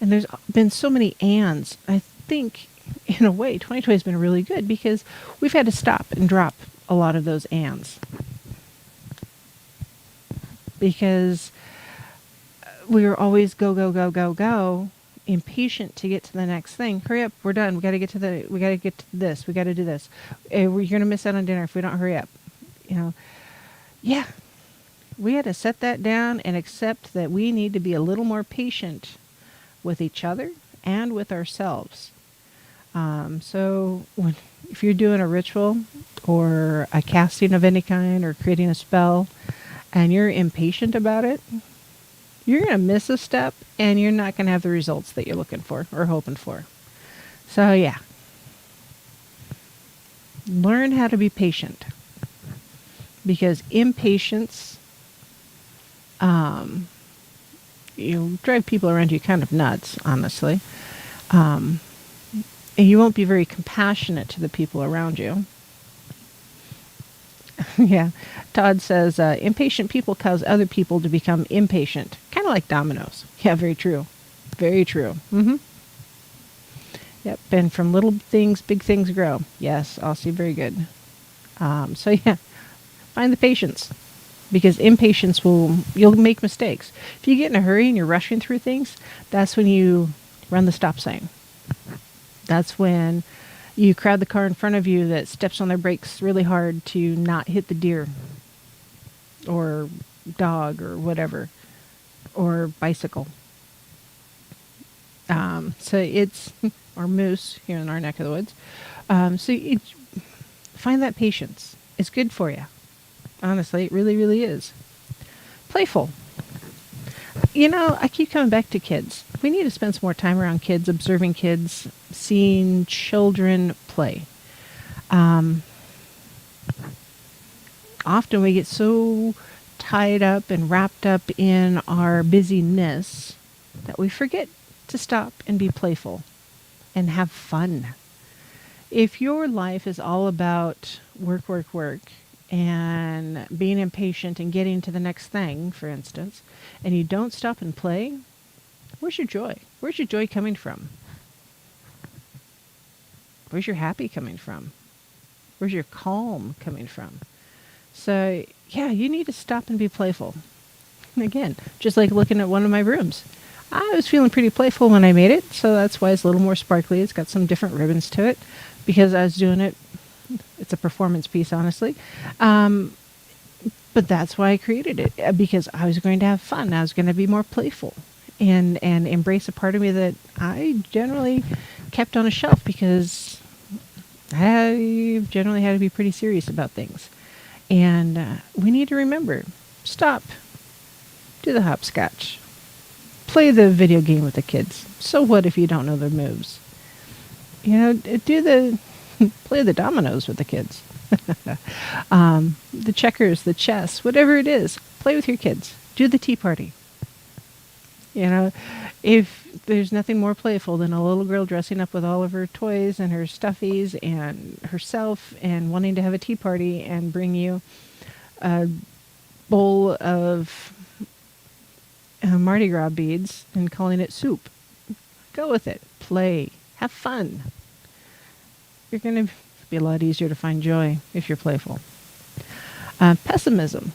Speaker 2: there's been so many ands. I think, in a way, 2020 has been really good because we've had to stop and drop a lot of those ands. Because we were always go, go, go, go, go, impatient to get to the next thing. Hurry up, we're done. We got to get to this. We got to do this. You're going to miss out on dinner if we don't hurry up. Yeah. We had to set that down and accept that we need to be a little more patient with each other and with ourselves. So if you're doing a ritual or a casting of any kind or creating a spell and you're impatient about it, you're going to miss a step and you're not going to have the results that you're looking for or hoping for. So yeah, learn how to be patient, because impatience, drive people around you kind of nuts, honestly. And you won't be very compassionate to the people around you. Yeah. Todd says, impatient people cause other people to become impatient. Kind of like dominoes. Yeah, very true. Very true. Mm-hmm. Yep. And from little things, big things grow. Yes, Aussie, very good. So yeah, find the patience. Because impatience you'll make mistakes. If you get in a hurry and you're rushing through things, that's when you run the stop sign. That's when you crowd the car in front of you that steps on their brakes really hard to not hit the deer or dog or whatever, or bicycle. So it's, or moose here in our neck of the woods. Find that patience. It's good for you. Honestly, it really, really is. Playful. I keep coming back to kids. We need to spend some more time around kids, observing kids, seeing children play. Often we get so tied up and wrapped up in our busyness that we forget to stop and be playful and have fun. If your life is all about work, work, work, and being impatient and getting to the next thing, for instance, and you don't stop and play, where's your joy? Where's your joy coming from? Where's your happy coming from? Where's your calm coming from? So, yeah, you need to stop and be playful. Again, just like looking at one of my rooms. I was feeling pretty playful when I made it, so that's why it's a little more sparkly. It's got some different ribbons to it, because I was doing it. It's a performance piece, honestly. But that's why I created it, because I was going to have fun. I was going to be more playful and embrace a part of me that I generally kept on a shelf, because I generally had to be pretty serious about things. And we need to remember, stop, do the hopscotch, play the video game with the kids. So what if you don't know their moves? Play the dominoes with the kids. The checkers, the chess, whatever it is, play with your kids. Do the tea party. If there's nothing more playful than a little girl dressing up with all of her toys and her stuffies and herself and wanting to have a tea party and bring you a bowl of Mardi Gras beads and calling it soup. Go with it. Play. Have fun. You're going to be a lot easier to find joy if you're playful. Pessimism.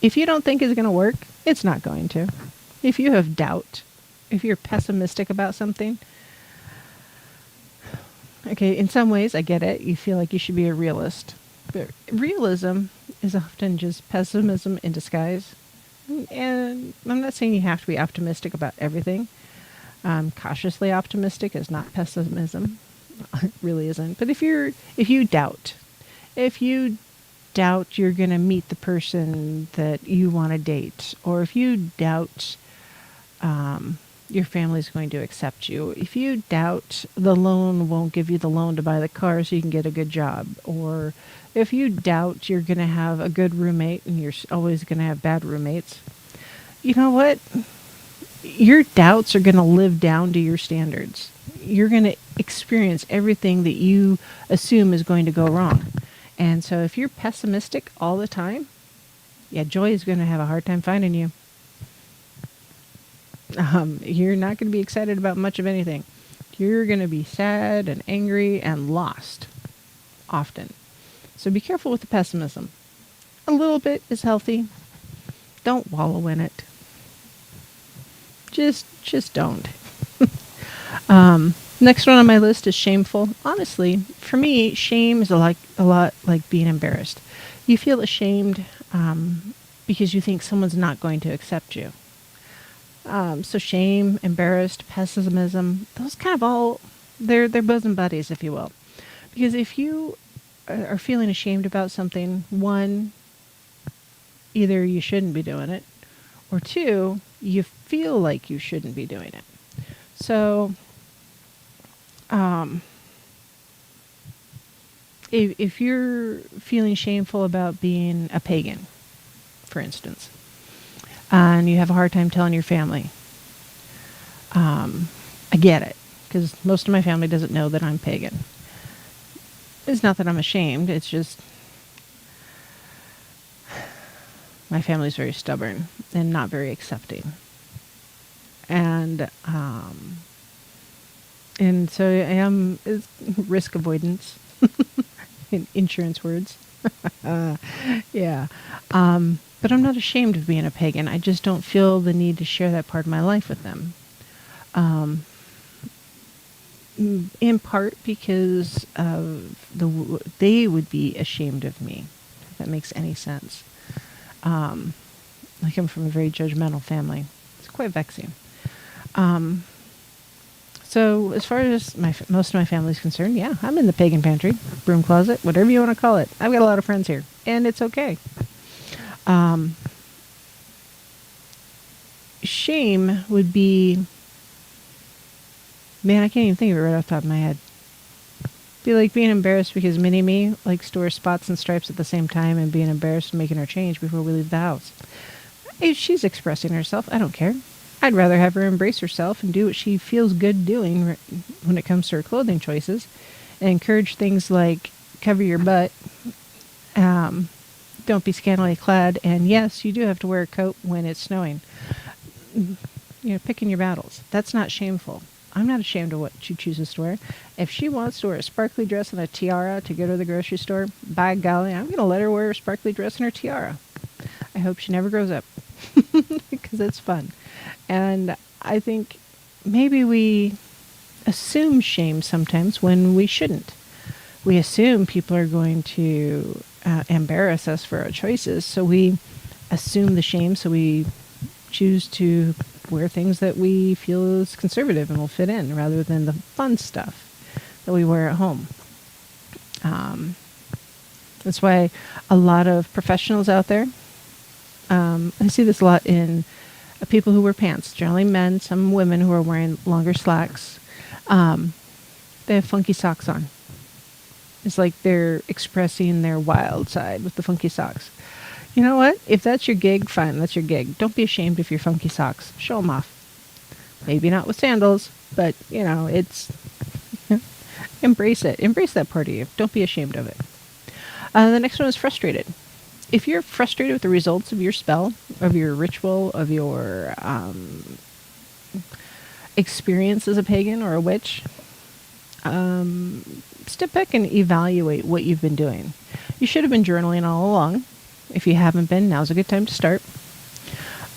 Speaker 2: If you don't think it's going to work, it's not going to. If you have doubt, if you're pessimistic about something, Okay, in some ways, I get it. You feel like you should be a realist. But realism is often just pessimism in disguise. And I'm not saying you have to be optimistic about everything. Cautiously optimistic is not pessimism. It really isn't. But if you doubt you're going to meet the person that you want to date, or if you doubt your family's going to accept you, if you doubt the loan won't give you the loan to buy the car so you can get a good job, or if you doubt you're going to have a good roommate and you're always going to have bad roommates, you know what? Your doubts are going to live down to your standards. You're going to experience everything that you assume is going to go wrong. And so if you're pessimistic all the time, yeah, joy is going to have a hard time finding you. You're not going to be excited about much of anything. You're going to be sad and angry and lost often. So be careful with the pessimism. A little bit is healthy. Don't wallow in it. Just don't. Next one on my list is shameful. Honestly, for me, shame is a lot like being embarrassed. You feel ashamed because you think someone's not going to accept you. So shame, embarrassed, pessimism, those kind of all, they're bosom buddies, if you will. Because if you are feeling ashamed about something, one, either you shouldn't be doing it, or two, you feel like you shouldn't be doing it. So, if you're feeling shameful about being a pagan, for instance, and you have a hard time telling your family, I get it, because most of my family doesn't know that I'm pagan. It's not that I'm ashamed, it's just my family's very stubborn and not very accepting. And so I am risk avoidance in insurance words. Yeah. But I'm not ashamed of being a pagan. I just don't feel the need to share that part of my life with them. In part because of they would be ashamed of me, if that makes any sense. I come from a very judgmental family. It's quite vexing. So as far as most of my family is concerned, yeah, I'm in the pagan pantry, broom closet, whatever you want to call it. I've got a lot of friends here, and it's okay. Shame would be, man, I can't even think of it right off the top of my head. Be like being embarrassed because Mini-Me likes to wear spots and stripes at the same time, and being embarrassed and making her change before we leave the house. If she's expressing herself, I don't care. I'd rather have her embrace herself and do what she feels good doing when it comes to her clothing choices, and encourage things like cover your butt, don't be scantily clad, and yes, you do have to wear a coat when it's snowing. Picking your battles. That's not shameful. I'm not ashamed of what she chooses to wear. If she wants to wear a sparkly dress and a tiara to go to the grocery store, by golly, I'm going to let her wear a sparkly dress and her tiara. I hope she never grows up, because it's fun. And I think maybe we assume shame sometimes when we shouldn't. We assume people are going to embarrass us for our choices, so we assume the shame, so we choose to wear things that we feel is conservative and will fit in, rather than the fun stuff that we wear at home. That's why a lot of professionals out there, I see this a lot in people who wear pants, generally men, some women who are wearing longer slacks. They have funky socks on. It's like they're expressing their wild side with the funky socks. You know what? If that's your gig, fine, that's your gig. Don't be ashamed of your funky socks. Show them off. Maybe not with sandals, but, it's... Embrace it. Embrace that part of you. Don't be ashamed of it. The next one is frustrated. If you're frustrated with the results of your spell, of your ritual, of your experience as a pagan or a witch, step back and evaluate what you've been doing. You should have been journaling all along. If you haven't been, now's a good time to start.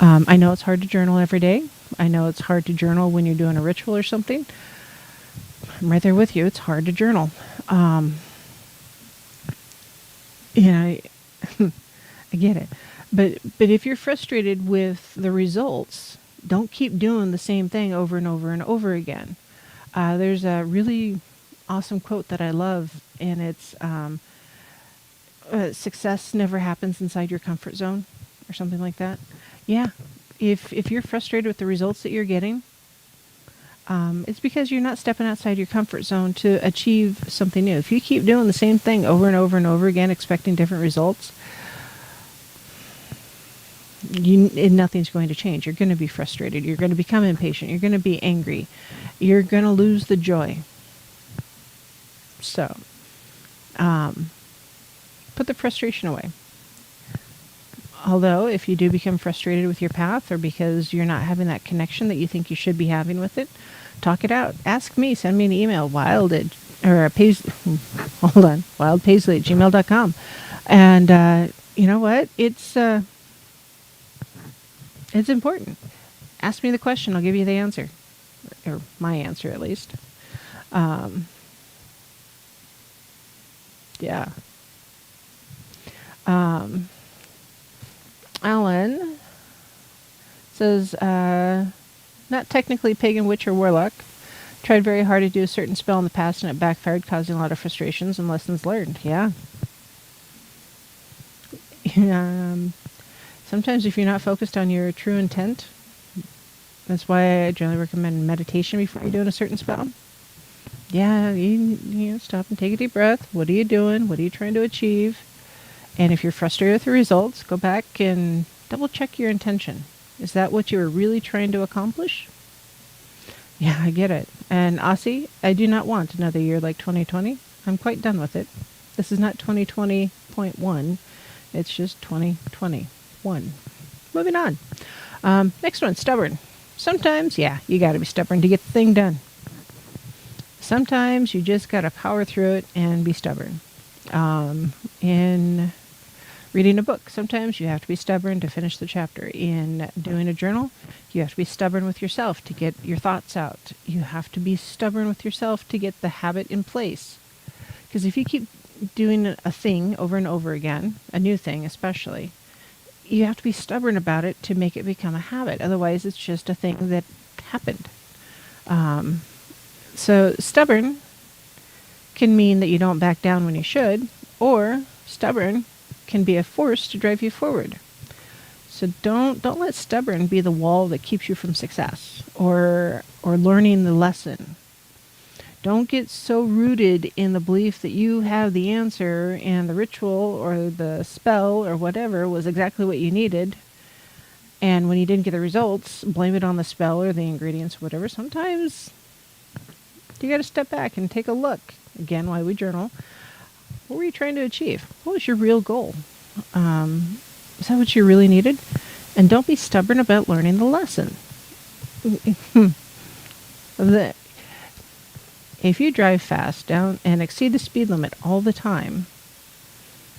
Speaker 2: I know it's hard to journal every day. I know it's hard to journal when you're doing a ritual or something. I'm right there with you. It's hard to journal. You know, I get it. But if you're frustrated with the results, don't keep doing the same thing over and over and over again. There's a really awesome quote that I love, and it's success never happens inside your comfort zone, or something like that. Yeah, if you're frustrated with the results that you're getting, it's because you're not stepping outside your comfort zone to achieve something new. If you keep doing the same thing over and over and over again, expecting different results, nothing's going to change. You're going to be frustrated. You're going to become impatient. You're going to be angry. You're going to lose the joy. So, put the frustration away. Although, if you do become frustrated with your path, or because you're not having that connection that you think you should be having with it, talk it out. Ask me. Send me an email, wildpaisley@gmail.com. And you know what? It's important. Ask me the question. I'll give you the answer, or my answer at least. Yeah. Alan says, not technically pagan, witch, or warlock. Tried very hard to do a certain spell in the past and it backfired, causing a lot of frustrations and lessons learned. Yeah. Sometimes if you're not focused on your true intent, that's why I generally recommend meditation before you're doing a certain spell. Yeah, you stop and take a deep breath. What are you doing? What are you trying to achieve? And if you're frustrated with the results, go back and double check your intention. Is that what you were really trying to accomplish? Yeah, I get it. And Aussie, I do not want another year like 2020. I'm quite done with it. This is not 2020.1. It's just 2021. Moving on. Next one, stubborn. Sometimes, yeah, you got to be stubborn to get the thing done. Sometimes you just got to power through it and be stubborn. In reading a book, sometimes you have to be stubborn to finish the chapter. In doing a journal, you have to be stubborn with yourself to get your thoughts out. You have to be stubborn with yourself to get the habit in place. Because if you keep doing a thing over and over again, a new thing especially, you have to be stubborn about it to make it become a habit. Otherwise, it's just a thing that happened. So stubborn can mean that you don't back down when you should, or stubborn can be a force to drive you forward. So don't let stubborn be the wall that keeps you from success or learning the lesson. Don't get so rooted in the belief that you have the answer and the ritual or the spell or whatever was exactly what you needed. And when you didn't get the results, blame it on the spell or the ingredients, whatever. Sometimes you got to step back and take a look. Again, why we journal. What were you trying to achieve? What was your real goal? Is that what you really needed? And don't be stubborn about learning the lesson. If you drive fast down and exceed the speed limit all the time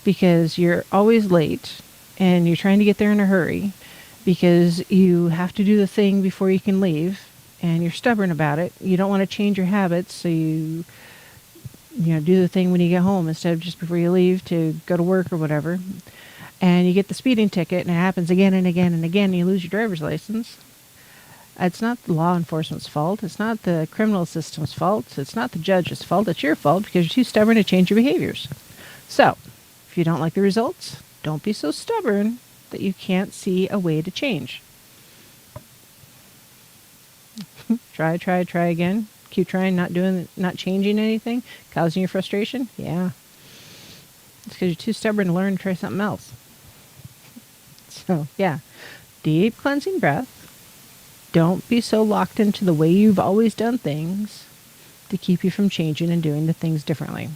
Speaker 2: because you're always late and you're trying to get there in a hurry because you have to do the thing before you can leave and you're stubborn about it, you don't want to change your habits, so you do the thing when you get home instead of just before you leave to go to work or whatever, and you get the speeding ticket and it happens again and again and again and you lose your driver's license. It's not the law enforcement's fault. It's not the criminal system's fault. It's not the judge's fault. It's your fault because you're too stubborn to change your behaviors. So, if you don't like the results, don't be so stubborn that you can't see a way to change. Try again. Keep trying, not changing anything, causing you frustration. Yeah. It's because you're too stubborn to learn to try something else. So, yeah. Deep cleansing breath. Don't be so locked into the way you've always done things to keep you from changing and doing the things differently.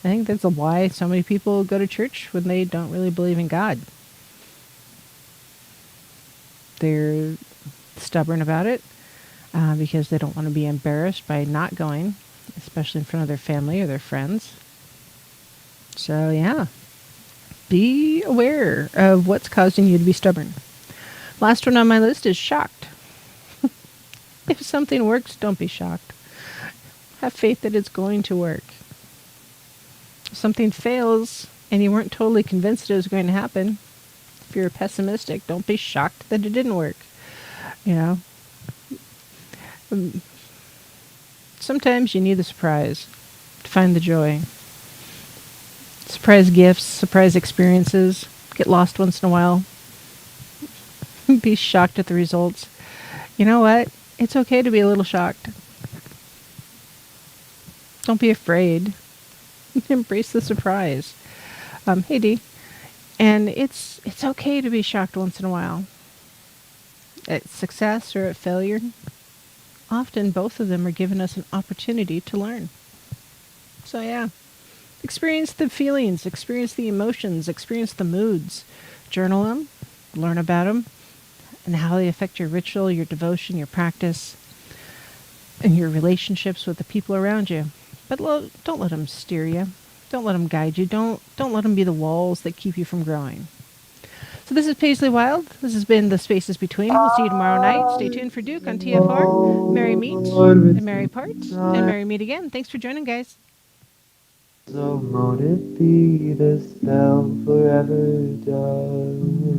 Speaker 2: I think that's why so many people go to church when they don't really believe in God. They're stubborn about it because they don't want to be embarrassed by not going, especially in front of their family or their friends. So, yeah. Be aware of what's causing you to be stubborn. Last one on my list is shocked. If something works, don't be shocked. have faith that it's going to work. If something fails and you weren't totally convinced it was going to happen, if you're pessimistic, don't be shocked that it didn't work. You know, sometimes you need the surprise to find the joy. Surprise gifts, surprise experiences. Get lost once in a while. Be shocked at the results. You know what? It's okay to be a little shocked. Don't be afraid. Embrace the surprise. Hey Dee. And it's okay to be shocked once in a while. At success or at failure, often both of them are giving us an opportunity to learn. So yeah, experience the feelings, experience the emotions, experience the moods. Journal them, learn about them, and how they affect your ritual, your devotion, your practice, and your relationships with the people around you. But don't let them steer you. Don't let them guide you. Don't let them be the walls that keep you from growing. So this is Paisley Wild. This has been The Spaces Between. We'll see you tomorrow night. Stay tuned for Duke on TFR. Merry meet and merry parts and merry meet again. Thanks for joining, guys.
Speaker 1: So mote it be the spell forever done.